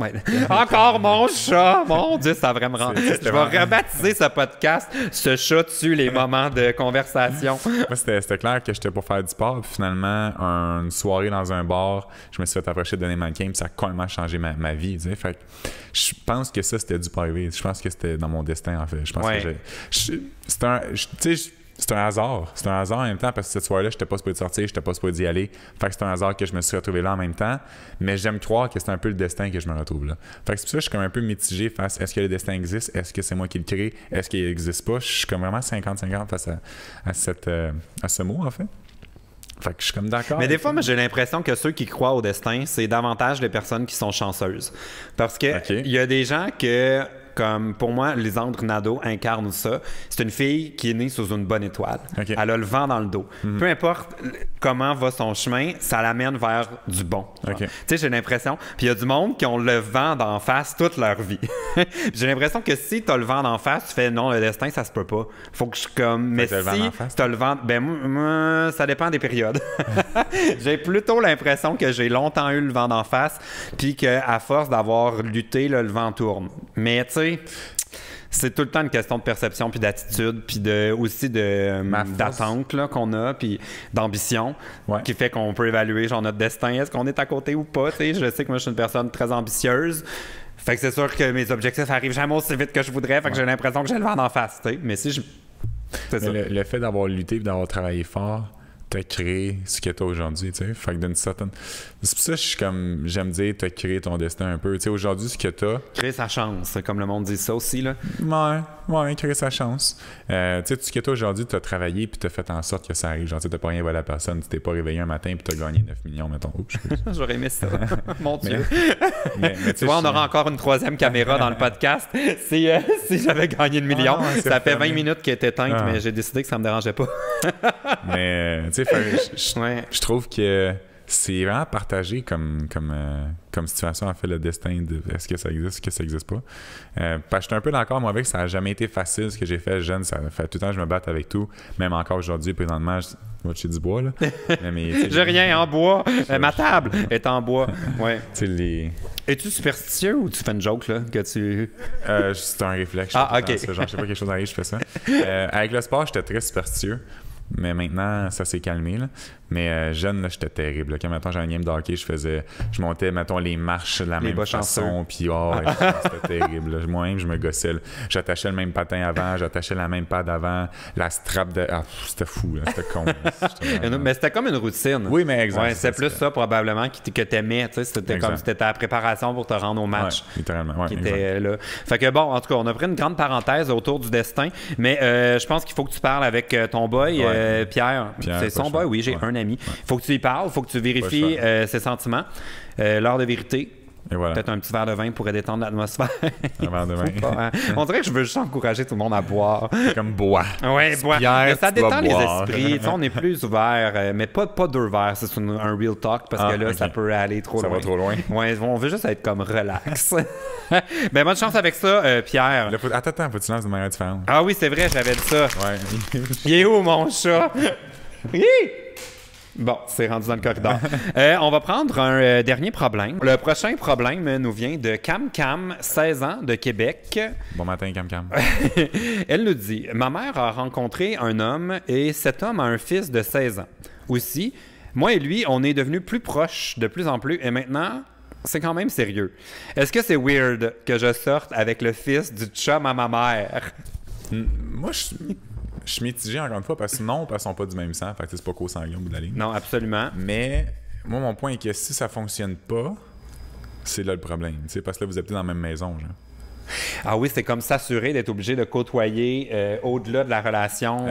encore mon chat! Mon Dieu, ça va vraiment rendre. Je vais rebaptiser ce podcast. Ce chat tue les moments de conversation. Moi, c'était clair que j'étais pour faire du sport. Puis finalement, une soirée dans un bar, je me suis fait approcher de donner mannequin. Puis ça a complètement changé ma vie. Tu sais. Fait que je pense que ça, c'était dû pour arriver. Je pense que c'était dans mon destin, en fait. Je pense que c'est un hasard. C'est un hasard en même temps parce que cette soirée-là, je n'étais pas supposé sortir, je n'étais pas supposé y aller. Fait que c'est un hasard que je me suis retrouvé là en même temps. Mais j'aime croire que c'est un peu le destin que je me retrouve là. Fait que c'est pour ça que je suis comme un peu mitigé face est-ce que le destin existe? Est-ce que c'est moi qui le crée? Est-ce qu'il n'existe pas? Je suis comme vraiment 50-50 face à ce mot, en fait. Fait que je suis comme d'accord. Mais des fois, moi, j'ai l'impression que ceux qui croient au destin, c'est davantage les personnes qui sont chanceuses. Parce que il y a des gens que... Comme pour moi, Lisandre Nadeau incarne ça. C'est une fille qui est née sous une bonne étoile. Okay. Elle a le vent dans le dos. Mm-hmm. Peu importe comment va son chemin, ça l'amène vers du bon. Okay. Tu sais, j'ai l'impression... Puis il y a du monde qui ont le vent d'en face toute leur vie. J'ai l'impression que si tu as le vent d'en face, tu fais non, le destin, ça se peut pas. Faut que je comme... Mais si tu as le vent... Ben moi, ça dépend des périodes. J'ai plutôt l'impression que j'ai longtemps eu le vent d'en face puis qu'à force d'avoir lutté, le vent tourne. Mais tu sais, c'est tout le temps une question de perception puis d'attitude puis aussi d'attente là, qu'on a puis d'ambition qui fait qu'on peut évaluer genre notre destin, est-ce qu'on est à côté ou pas. Tu sais, je sais que moi je suis une personne très ambitieuse, fait que c'est sûr que mes objectifs arrivent jamais aussi vite que je voudrais, fait que j'ai l'impression que j'ai le vent d'en face, tu sais. Mais si je... c'est ça. Le fait d'avoir lutté et d'avoir travaillé fort t'as créé ce que t'as aujourd'hui, tu sais. Fait que d'une certaine... C'est pour ça que je suis comme... J'aime dire t'as créé ton destin un peu. Tu sais, aujourd'hui, ce que t'as... Créer sa chance, comme le monde dit ça aussi, là. Ouais, créer sa chance. Tu sais, ce que t'as aujourd'hui, t'as travaillé puis t'as fait en sorte que ça arrive. Genre, tu t'as pas rien volé à personne. Tu t'es pas réveillé un matin puis t'as gagné 9 millions, mettons. Oups, j'aurais aimé ça. Mon Dieu. Mais tu vois, on aura encore une 3e caméra dans le podcast si j'avais gagné le million. Ça fait 20 minutes qu'elle est éteinte, mais j'ai décidé que ça me dérangeait pas. Mais... Tu sais, je trouve que c'est vraiment partagé comme situation, en fait, le destin de est-ce que ça existe, est-ce que ça existe pas. Parce que je suis un peu d'accord, moi, avec ça n'a jamais été facile ce que j'ai fait jeune. Ça fait tout le temps que je me batte avec tout. Même encore aujourd'hui, présentement, moi, je suis du bois, là. Mais, j'ai rien en bois. Ma table est en bois. Ouais. Es-tu superstitieux ou tu fais une joke, là, que tu... c'est un réflexe. Ah, OK. Genre, je sais pas, quelque chose arrive, je fais ça. Avec le sport, j'étais très superstitieux. Mais maintenant, ça s'est calmé. Là. Mais jeune, là, j'étais terrible. Là. Quand maintenant j'ai un game de hockey, je montais, mettons, les marches de la même façon. Puis, c'était terrible. Là. Moi-même, je me gossais. Là. J'attachais le même patin avant, j'attachais la même pad avant, la strap de. Ah, c'était fou, là. C'était con. Là. Mais c'était comme une routine. Oui, mais exactement. Ouais, c'est plus ça, probablement, que t'aimais. C'était comme si c'était ta préparation pour te rendre au match. Ouais, littéralement. Ouais, qui était là. Fait que bon, en tout cas, on a pris une grande parenthèse autour du destin. Mais je pense qu'il faut que tu parles avec ton boy, Pierre. C'est son boy, oui, j'ai un ami. Il faut que tu y parles, il faut que tu vérifies ses sentiments. L'heure de vérité. Voilà. Peut-être un petit verre de vin pourrait détendre l'atmosphère. Un verre de vin. Pas, hein? On dirait que je veux juste encourager tout le monde à boire. Comme bois. Oui, boire. Pierre, ça détend les esprits. On est plus ouvert, mais pas deux verres. C'est un real talk parce que là, ça peut aller trop loin. Ça va trop loin. Ouais, on veut juste être comme relax. Ben, bonne chance avec ça, Pierre. Attends, faut que tu lances de manière différente. Ah oui, c'est vrai, j'avais dit ça. Ouais. Il est où, mon chat? Bon, c'est rendu dans le corridor. On va prendre un dernier problème. Le prochain problème nous vient de Cam Cam, 16 ans, de Québec. Bon matin, Cam Cam. Elle nous dit « Ma mère a rencontré un homme et cet homme a un fils de 16 ans. Aussi, moi et lui, on est devenus plus proches de plus en plus et maintenant... C'est quand même sérieux. Est-ce que c'est weird que je sorte avec le fils du chum à ma mère? » Moi, je suis mitigé encore une fois parce qu'ils sont pas du même sang. Fait que c'est pas co-sanguin au bout de la ligne. Non, absolument. Mais moi, mon point est que si ça fonctionne pas, c'est là le problème. Parce que là, vous êtes dans la même maison. Genre. Ah oui, c'est comme s'assurer d'être obligé de côtoyer au-delà de la relation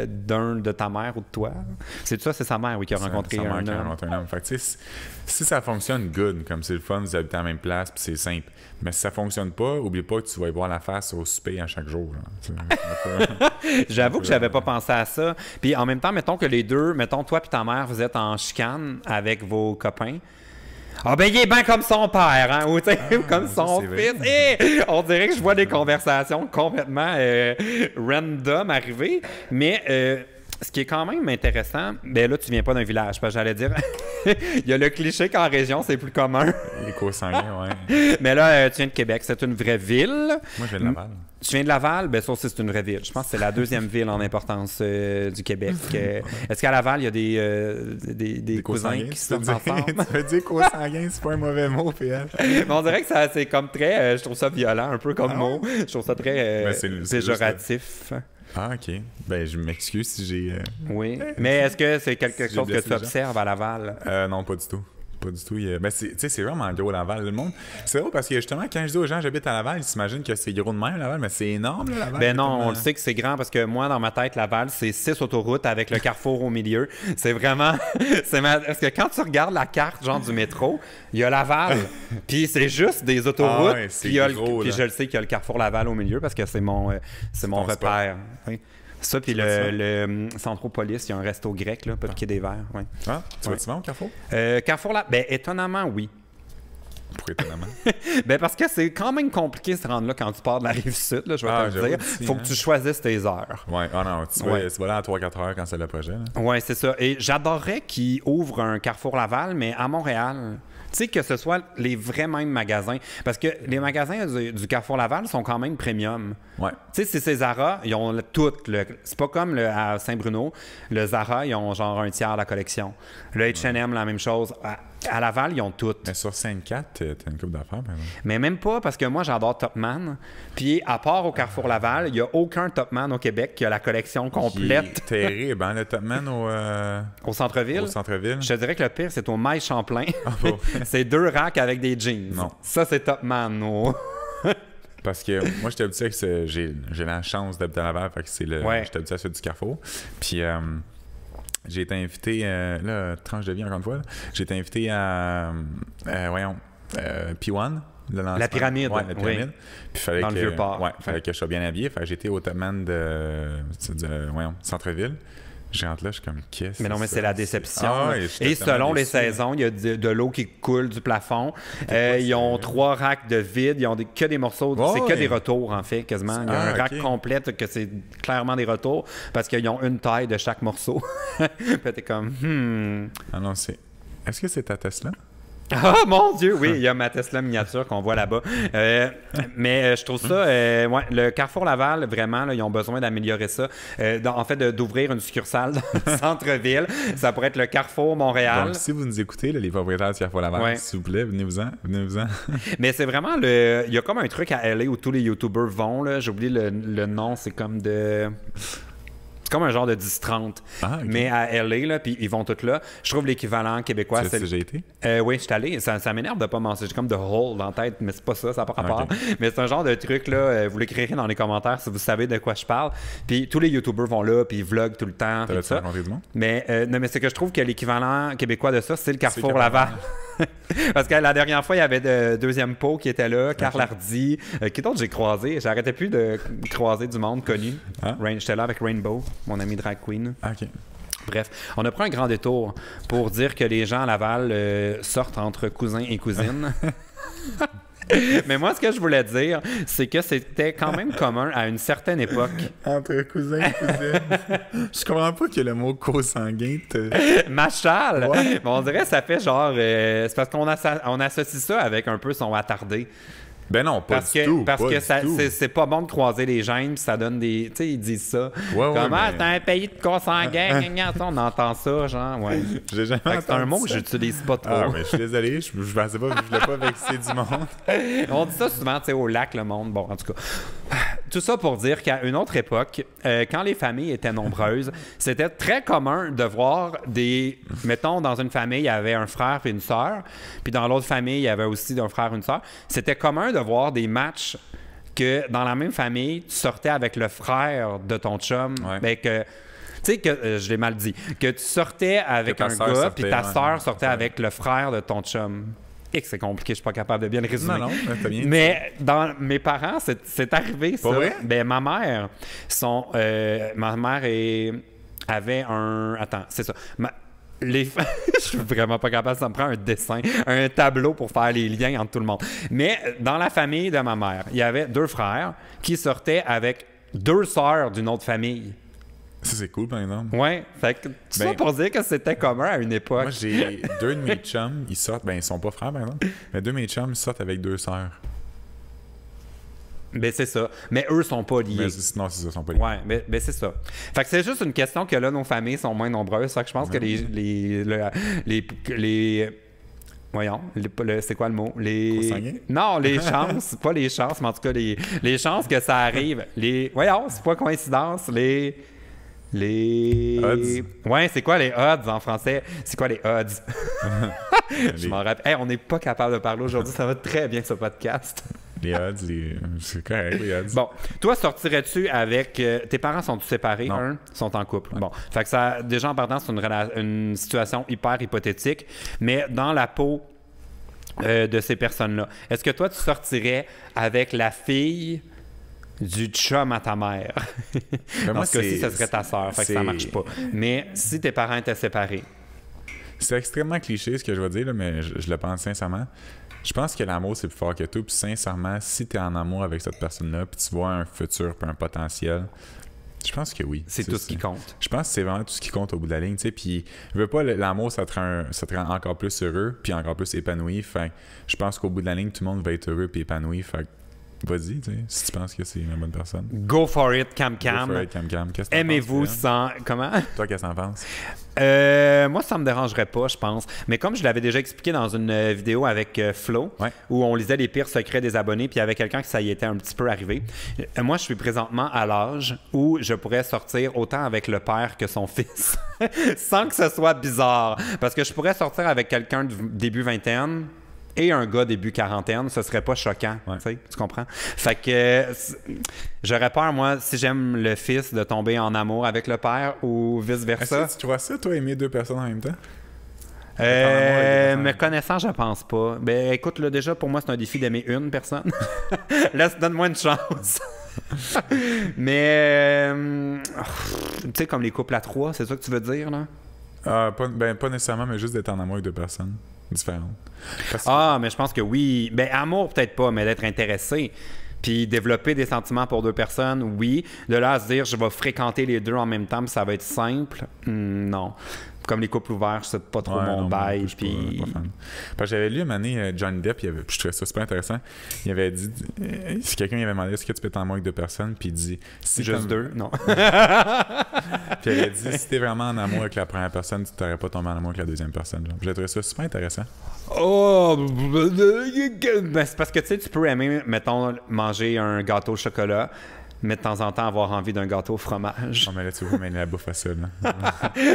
d'un de ta mère ou de toi. C'est ça, c'est sa mère, oui, qui a rencontré un homme. Fait que, si ça fonctionne, good, comme c'est le fun, vous habitez à la même place, puis c'est simple. Mais si ça fonctionne pas, oublie pas que tu vas y voir la face au souper à chaque jour. J'avoue que j'avais pas pensé à ça. Puis en même temps, mettons que les deux, mettons toi et ta mère, vous êtes en chicane avec vos copains. Ah ben il est bien comme son père, hein, ou comme son fils. On dirait que je vois des conversations complètement random arriver, mais ce qui est quand même intéressant, ben là tu viens pas d'un village, parce que j'allais dire, il y a le cliché qu'en région c'est plus commun. Les co-sanguins, ouais. Mais là tu viens de Québec, c'est une vraie ville. Moi je viens de Laval. Tu viens de Laval? Ben ça aussi, c'est une vraie ville. Je pense que c'est la deuxième ville en importance du Québec. Est-ce qu'à Laval, il y a des cousins qui sont ensemble? Tu veux dire co-sanguin, c'est pas un mauvais mot, PL. On dirait que c'est comme très... je trouve ça violent, un peu comme mot. Je trouve ça très péjoratif. Ah, OK. Ben, je m'excuse si j'ai... Oui. Mais est-ce que c'est quelque chose que tu observes à Laval? Non, pas du tout. Pas du tout. Ben, c'est vraiment gros Laval. Le monde. C'est drôle parce que justement, quand je dis aux gens j'habite à Laval, ils s'imaginent que c'est gros de même Laval, mais c'est énorme là, Laval. Ben non, on le sait que c'est grand parce que moi, dans ma tête, Laval, c'est 6 autoroutes avec le carrefour au milieu. C'est vraiment. Parce que quand tu regardes la carte genre du métro, il y a Laval, puis c'est juste des autoroutes. Ah ouais, puis je le sais qu'il y a le carrefour Laval au milieu parce que c'est mon repère. Oui. Ça, puis le Centropolis, il y a un resto grec, là, pas piquer des verres. Ouais. Ah, tu vas souvent au Carrefour? Carrefour, là, ben étonnamment, oui. Pourquoi étonnamment? Ben parce que c'est quand même compliqué de se rendre là quand tu pars de la Rive-Sud, là, je vais te le dire. Il faut que tu choisisses tes heures. Oui, non, tu vas là à 3-4 heures quand c'est le projet. Oui, c'est ça. Et j'adorerais qu'ils ouvrent un Carrefour Laval, mais à Montréal. Tu sais, que ce soit les vrais mêmes magasins. Parce que les magasins du Carrefour Laval sont quand même premium. Ouais. Tu sais, c'est ces Zara, ils ont tout. C'est pas comme à Saint-Bruno. Le Zara, ils ont genre un tiers de la collection. Le H&M, la même chose. À Laval, ils ont tout. Mais sur Sainte-Cat, t'as une coupe d'affaires, par exemple. Mais même pas, parce que moi, j'adore Topman. Puis, à part au Carrefour Laval, il n'y a aucun Topman au Québec qui a la collection complète. C'est terrible, hein, le Topman au centre-ville? Au centre-ville. Je te dirais que le pire, c'est au Maille Champlain. C'est 2 racks avec des jeans. Non. Ça, c'est Topman. Parce que moi, j'étais habitué que j'ai la chance d'habiter à Laval, fait que j'étais habitué à celui du Carrefour. Puis... j'ai été invité, tranche de vie encore une fois, j'ai été invité à, P1, la pyramide. Ouais, la pyramide. Puis fallait dans le Vieux-Port. Ouais, fallait que je sois bien habillé. Fait que j'étais au Topman de centre-ville. Je rentre là, je suis comme, qu'est-ce que mais non, mais c'est la déception. Et selon les saisons, il y a de l'eau qui coule du plafond. Ils ont 3 racks de vide. Ils ont que des morceaux. C'est que des retours, en fait, quasiment. Il y a un rack complet que c'est clairement des retours parce qu'ils ont une taille de chaque morceau. Puis t'es comme, Ah non, est-ce que c'est ta Tesla? Ah, mon Dieu, oui, il y a ma Tesla miniature qu'on voit là-bas. Mais je trouve ça, ouais, le Carrefour Laval, vraiment, là, ils ont besoin d'améliorer ça. En fait, d'ouvrir une succursale dans le centre-ville. Ça pourrait être le Carrefour Montréal. Donc, si vous nous écoutez, là, les propriétaires du Carrefour Laval, s'il vous plaît, venez-vous-en. Mais c'est vraiment il y a comme un truc à LA où tous les YouTubers vont, là. J'ai oublié le nom, c'est comme de... C'est comme un genre de 10-30. Ah, okay. Mais à LA, là, puis ils vont tous là. Je trouve l'équivalent québécois. Tu as déjà été? Oui, je suis allé. Ça m'énerve de pas mentionner. J'ai comme de hole dans la tête, mais c'est pas ça, ça n'a pas rapport. Okay. Mais c'est un genre de truc, là. Vous l'écrirez dans les commentaires si vous savez de quoi je parle. Puis tous les YouTubers vont là, puis ils vloguent tout le temps. T'avais-tu rencontré du monde? Mais, non, mais c'est que je trouve que l'équivalent québécois de ça, c'est le Carrefour Laval. Parce que la dernière fois, il y avait Deuxième Pot qui était là, Carl Hardy. Qui d'autre j'ai croisé? J'arrêtais plus de croiser du monde connu. Ah. J'étais là avec Rainbow, mon ami drag queen. OK. Bref, on a pris un grand détour pour dire que les gens à Laval sortent entre cousins et cousines. Mais moi, ce que je voulais dire, c'est que c'était quand même commun à une certaine époque. Entre cousins et cousines. Je comprends pas que le mot co-sanguin te... Machal! Ouais. On dirait que ça fait genre... c'est parce qu'on associe ça avec un peu son attardé. Ben non, pas du tout. Parce que c'est pas bon de croiser les gènes, puis ça donne des... Tu sais, ils disent ça. Ouais, comment c'est un pays de consanguins? On entend ça, genre, ouais. J'ai jamais entendu c'est un mot ça. que j'utilise pas trop. Ah, mais je suis désolé, je pensais pas que je voulais pas vexer du monde. On dit ça souvent, tu sais, au lac, le monde. Bon, en tout cas... Tout ça pour dire qu'à une autre époque, quand les familles étaient nombreuses, c'était très commun de voir des... Mettons, dans une famille, il y avait un frère et une sœur, puis dans l'autre famille, il y avait aussi un frère et une sœur. C'était commun de voir des matchs que dans la même famille, tu sortais avec le frère de ton chum, ben que... Tu sais que, je l'ai mal dit, que tu sortais avec un gars, puis ta sœur sortait avec le frère de ton chum. C'est compliqué, je suis pas capable de bien le résumer. Non, t'as bien. Mais dans mes parents, c'est arrivé ça. Vrai? Ben ma mère, avait un... Attends, c'est ça. Je suis vraiment pas capable, ça me prend un dessin, un tableau pour faire les liens entre tout le monde. Mais dans la famille de ma mère, il y avait 2 frères qui sortaient avec 2 sœurs d'une autre famille. Ça, c'est cool, par exemple. Ouais, fait que ça pour dire que c'était commun à une époque. Moi, j'ai 2 de mes chums, ils sortent, ben ils sont pas frères, par exemple, mais 2 de mes chums sortent avec 2 sœurs. Ben c'est ça. Mais eux sont pas liés. Non, c'est ça, ils sont pas liés. Ouais, ben c'est ça. Fait que c'est juste une question que là, nos familles sont moins nombreuses. Fait que je pense que voyons, c'est quoi le mot? Non, les chances, pas les chances, mais en tout cas, les chances que ça arrive. Voyons, c'est pas coïncidence, les odds. Ouais, c'est quoi les odds en français? C'est quoi les odds? Je m'en rappelle. Hey, on n'est pas capable de parler aujourd'hui. Ça va très bien, ce podcast. Les odds, c'est correct, les odds. Bon, toi, sortirais-tu avec... tes parents sont-ils séparés? Non. Sont en couple. Ouais. Bon, fait que ça, déjà en partant, c'est une situation hyper hypothétique, mais dans la peau de ces personnes-là, est-ce que toi, tu sortirais avec la fille du chum à ta mère? Dans ce cas-ci, ça serait ta sœur, fait que ça marche pas. Mais si tes parents étaient séparés... C'est extrêmement cliché ce que je vais dire, là, mais je le pense sincèrement. Je pense que l'amour, c'est plus fort que tout. Puis sincèrement, si tu es en amour avec cette personne-là, puis tu vois un futur puis un potentiel, je pense que oui. C'est tout ce qui compte. Je pense que c'est vraiment tout ce qui compte au bout de la ligne. Puis, je veux pas, l'amour, ça te rend encore plus heureux puis encore plus épanoui. Fait je pense qu'au bout de la ligne, tout le monde va être heureux puis épanoui. Fait vas-y, tu sais, si tu penses que c'est une bonne personne. Go for it, Cam-Cam. Go for it, Cam-Cam. Qu'est-ce que t'en Aimez-vous penses, sans... Comment? Toi, qu'est-ce que t'en penses? Moi, ça me dérangerait pas, je pense. Mais comme je l'avais déjà expliqué dans une vidéo avec Flo, où on lisait les pires secrets des abonnés, puis il y avait quelqu'un qui ça y était un petit peu arrivé. Moi, je suis présentement à l'âge où je pourrais sortir autant avec le père que son fils, sans que ce soit bizarre. Parce que je pourrais sortir avec quelqu'un de début vingtaine et un gars début quarantaine, ce serait pas choquant, tu comprends? Fait que j'aurais peur, moi, si j'aime le fils, de tomber en amour avec le père ou vice-versa. Est-ce que tu vois ça, toi, aimer 2 personnes en même temps? Me connaissant, je pense pas. Ben écoute, là, déjà, pour moi, c'est un défi d'aimer une personne. Donne-moi une chance. Mais, tu sais, comme les couples à 3, c'est ça que tu veux dire, là? Pas nécessairement, mais juste d'être en amour avec 2 personnes différentes. Mais je pense que oui. Ben, amour, peut-être pas, mais d'être intéressé. Puis développer des sentiments pour 2 personnes, oui. De là à se dire, je vais fréquenter les 2 en même temps, puis ça va être simple, non. comme les couples ouverts, c'est pas trop mon bail. Puis... J'avais lu une année Johnny Depp, je trouvais ça super intéressant. Il avait dit, si quelqu'un avait demandé est-ce que tu peux être en amour avec 2 personnes, puis il dit... Si juste 2? Non. Puis il avait dit, si t'es vraiment en amour avec la première personne, tu t'aurais pas tombé en amour avec la deuxième personne. J'ai trouvé ça super intéressant. Oh! Ben, c'est parce que tu sais, tu peux aimer, mettons, manger un gâteau au chocolat, mais de temps en temps avoir envie d'un gâteau au fromage. Non, mais là, tu vois, mais la bouffe facile.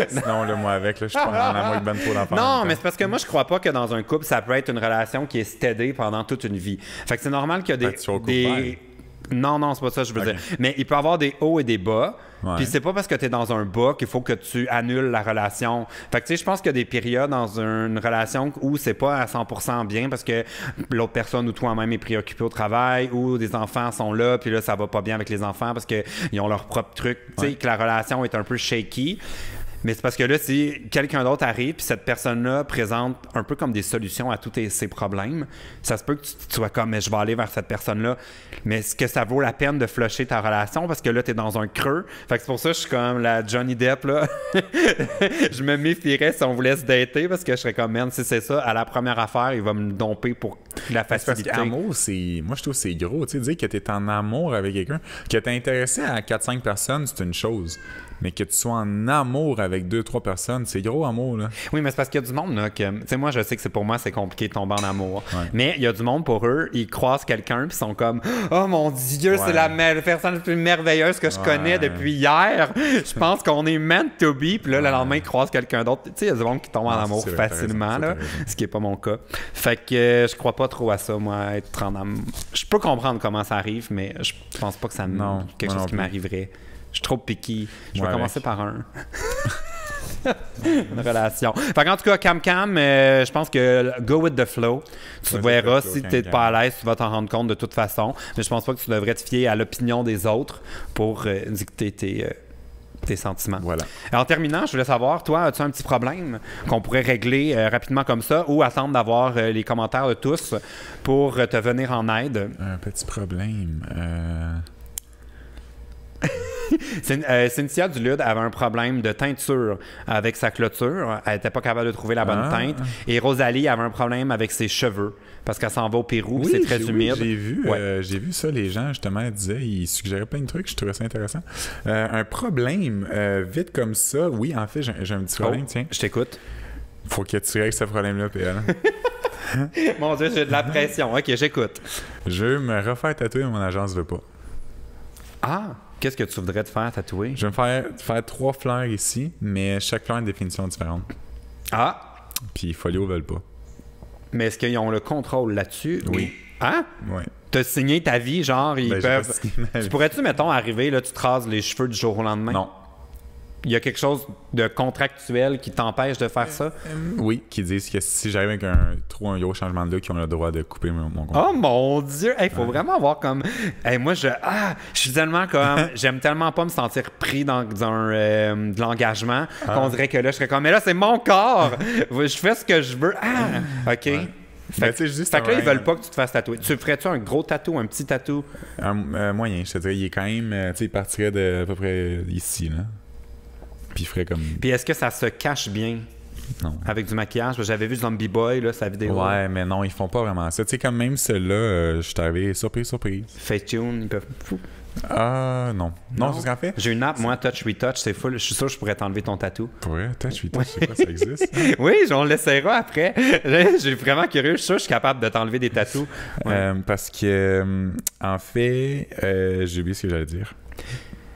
Sinon, là, moi, avec, là, je suis pas en amour avec ben trop d'enfants. Non, mais c'est parce que moi, je crois pas que dans un couple, ça peut être une relation qui est steady pendant toute une vie. Fait que c'est normal qu'il y a des... Non, c'est pas ça que je veux dire. Mais il peut y avoir des hauts et des bas. Ouais. Puis c'est pas parce que tu es dans un bas qu'il faut que tu annules la relation. Fait que tu sais, je pense qu'il y a des périodes dans une relation où c'est pas à 100% bien parce que l'autre personne ou toi-même est préoccupé au travail ou des enfants sont là, puis là, ça va pas bien avec les enfants parce qu'ils ont leur propre truc. Tu sais, que la relation est un peu shaky. Mais c'est parce que là, si quelqu'un d'autre arrive puis cette personne-là présente un peu comme des solutions à tous ces problèmes, ça se peut que tu sois comme « mais je vais aller vers cette personne-là ». Mais est-ce que ça vaut la peine de flusher ta relation? Parce que là, t'es dans un creux. Fait que c'est pour ça que je suis comme la Johnny Depp, là. Je me méfierais si on voulait se dater parce que je serais comme « man, si c'est ça, à la première affaire, il va me domper pour la facilité ». Parce que l'amour, moi, je trouve que c'est gros. Tu sais, dire que t'es en amour avec quelqu'un, que t'es intéressé à 4-5 personnes, c'est une chose. Mais que tu sois en amour avec 2-3 personnes, c'est gros amour, là. Oui, mais c'est parce qu'il y a du monde, là, que... Tu sais, moi, je sais que pour moi, c'est compliqué de tomber en amour. Ouais. Mais il y a du monde, pour eux, ils croisent quelqu'un, puis ils sont comme « Oh mon Dieu, c'est la personne la plus merveilleuse que je connais depuis hier. Je pense qu'on est meant to be. » Puis là, le lendemain, ils croisent quelqu'un d'autre. Tu sais, il y a du monde qui tombe en amour facilement, là, ce qui n'est pas mon cas. Fait que je crois pas trop à ça, moi, être en amour. Je peux comprendre comment ça arrive, mais je pense pas que ça quelque chose qui m'arriverait. Je suis trop picky. Je vais commencer par un. Une relation. Fait qu'en tout cas, Cam, je pense que go with the flow. Tu verras, si tu n'es pas à l'aise, tu vas t'en rendre compte de toute façon. Mais je pense pas que tu devrais te fier à l'opinion des autres pour dicter tes sentiments. Voilà. En terminant, je voulais savoir, toi, as-tu un petit problème qu'on pourrait régler rapidement comme ça ou attendre d'avoir les commentaires de tous pour te venir en aide? Un petit problème. Cynthia Dulude avait un problème de teinture avec sa clôture. Elle n'était pas capable de trouver la bonne teinte. Et Rosalie avait un problème avec ses cheveux parce qu'elle s'en va au Pérou, c'est très humide. J'ai vu ça, les gens, justement, ils suggéraient plein de trucs, je trouvais ça intéressant. Un problème, vite comme ça, oui, en fait, j'ai un petit problème, tiens. Je t'écoute. Faut que tu règles ce problème-là, PL. Mon Dieu, j'ai de la pression. OK, j'écoute. Je veux me refaire tatouer, mais mon agence veut pas. Ah! Qu'est-ce que tu voudrais te faire tatouer? Je vais me faire 3 fleurs ici, mais chaque fleur a une définition différente. Ah! Puis Folio veulent pas. Mais est-ce qu'ils ont le contrôle là-dessus? Oui. Hein? Oui. T'as signé ta vie, genre, ils peuvent... Tu pourrais-tu, mettons, arriver, là, tu te rases les cheveux du jour au lendemain? Non. Il y a quelque chose de contractuel qui t'empêche de faire ça? Oui, qui disent que si j'arrive avec un gros changement de look, ils ont le droit de couper mon compte. Oh mon Dieu! Il faut vraiment avoir comme... moi, je suis tellement comme... J'aime tellement pas me sentir pris dans de l'engagement qu'on dirait que là, je serais comme... Mais là, c'est mon corps! Je fais ce que je veux. OK. Ouais. Fait que là, ils veulent pas que tu te fasses tatouer. Tu ferais-tu un gros tatou, un petit tatou? Un moyen, je te dirais. Il est quand même... tu sais, il partirait de à peu près ici, là. Puis il ferait comme... Puis est-ce que ça se cache bien? Non. Avec du maquillage? J'avais vu Zombie Boy, là, sa vidéo. Ouais, mais non, ils font pas vraiment ça. Tu sais, comme même ceux-là, je suis arrivé surprise. Facetune, ils peuvent... Non. Non, parce qu'en fait... J'ai une app, moi, Touch Retouch, c'est full. Je suis sûr que je pourrais t'enlever ton tatou. Pour vrai? Touch Retouch, c'est quoi? Ça existe? Oui, on l'essaiera après. Je suis vraiment curieux. Je suis sûr que je suis capable de t'enlever des tatous. Ouais. Parce que, en fait, j'ai oublié ce que j'allais dire.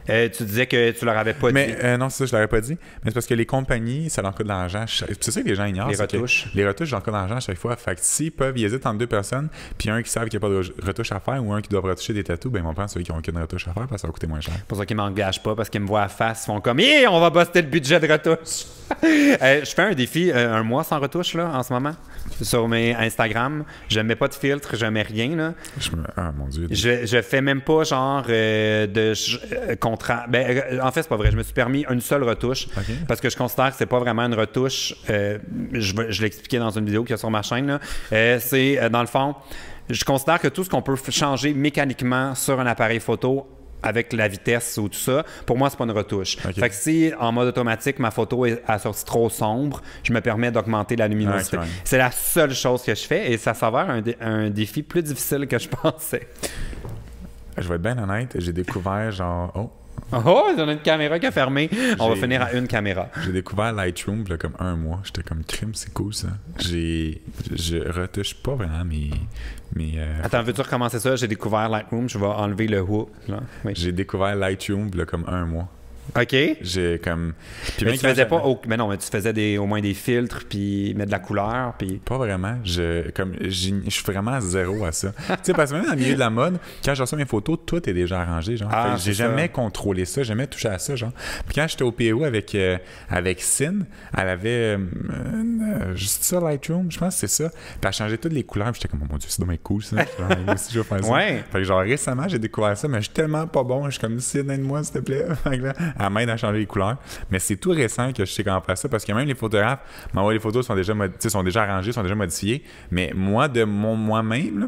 Tu disais que tu leur avais pas dit. Non, c'est ça, je l'aurais pas dit. Mais c'est parce que les compagnies, ça leur coûte de l'argent. C'est ça que les gens ignorent. Les retouches. Les retouches, leur coûtent de l'argent à chaque fois. Fait que s'ils peuvent, ils hésitent entre 2 personnes, puis un qui savent qu'il n'y a pas de retouche à faire ou un qui doit retoucher des tatous, ben ils vont prendre celui qui n'a aucune retouche à faire parce que ça va coûter moins cher. C'est pour ça qu'ils m'engagent pas, parce qu'ils me voient à face, ils font comme « on va buster le budget de retouche! » Je fais un défi, un mois sans retouche, là, en ce moment, sur mes Instagram. Je mets pas de filtre, je mets rien, là. Mon Dieu. Je fais même pas, genre, contrat... en fait, c'est pas vrai. Je me suis permis une seule retouche parce que je considère que c'est pas vraiment une retouche. Je l'ai expliqué dans une vidéo qu'il y a sur ma chaîne, là. C'est, dans le fond, je considère que tout ce qu'on peut changer mécaniquement sur un appareil photo avec la vitesse ou tout ça, pour moi, c'est pas une retouche. Okay. Fait que si, en mode automatique, ma photo est assortie trop sombre, je me permets d'augmenter la luminosité. Okay. C'est la seule chose que je fais et ça s'avère un défi plus difficile que je pensais. Je vais être bien honnête, j'ai découvert genre... Oh, on a une caméra qui a fermé. On va finir à une caméra. J'ai découvert Lightroom il y a comme 1 mois. J'étais comme crime, c'est cool ça. Je retouche pas vraiment mes Attends, veux-tu recommencer ça? J'ai découvert Lightroom, je vais enlever le who. Oui. J'ai découvert Lightroom il y a comme 1 mois. OK. J'ai comme... Puis mais tu faisais pas... Mais non, mais tu faisais au moins des filtres, puis mettre de la couleur, puis... Pas vraiment. Je suis vraiment zéro à ça. Tu sais, parce que même dans le milieu de la mode, quand je reçois mes photos, tout est déjà arrangé, genre. J'ai jamais contrôlé ça, jamais touché à ça, genre. Puis quand j'étais au PO avec Sin, elle avait juste ça, Lightroom, je pense que c'est ça. Puis elle changeait toutes les couleurs, puis j'étais comme, oh mon Dieu, c'est dommage cool, ça. Genre, moi aussi, je vais faire ça. Ouais. Fait que genre, récemment, j'ai découvert ça, mais je suis tellement pas bon, je suis comme, Sin, aide-moi, s'il te plaît. Elle m'aide à changer les couleurs. Mais c'est tout récent que je sais comment faire ça parce que même les photographes m'envoient les photos sont déjà arrangées, sont déjà modifiées. Mais moi, de moi-même, là,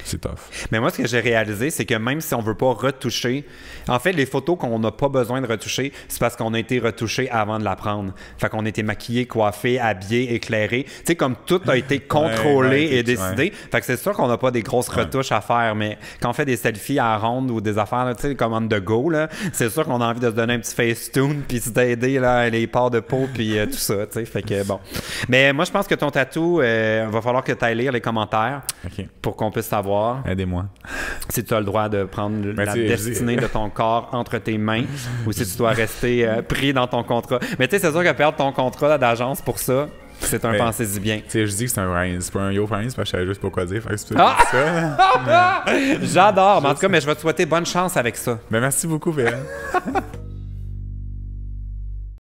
c'est tough. Mais moi, ce que j'ai réalisé, c'est que même si on veut pas retoucher, en fait, les photos qu'on n'a pas besoin de retoucher, c'est parce qu'on a été retouché avant de la prendre. Fait qu'on a été maquillé, coiffé, habillé, éclairé. Tu sais, comme tout a été contrôlé et décidé. Fait que c'est sûr qu'on n'a pas des grosses retouches à faire, mais quand on fait des selfies à la ronde ou des affaires, tu sais, comme on the go, là, c'est sûr qu'on a envie de se donner un petit facetune puis d'aider là, les pores de peau puis tout ça, tu sais. Fait que bon. Mais moi, je pense que ton tatou, va falloir que tu ailles lire les commentaires pour qu'on puisse savoir. Aidez-moi. Si tu as le droit de prendre la destinée de ton corps entre tes mains ou si tu dois rester pris dans ton contrat. Mais tu sais, c'est sûr que perdre ton contrat d'agence pour ça, c'est un pensez-y bien. Tu sais, je dis que c'est un Ryan. C'est pas un Yo Ryan, parce que je savais juste pas quoi dire. Fait que c'est ça. J'adore. Mais en tout cas, je vais te souhaiter bonne chance avec ça. Ben, merci beaucoup, Véran.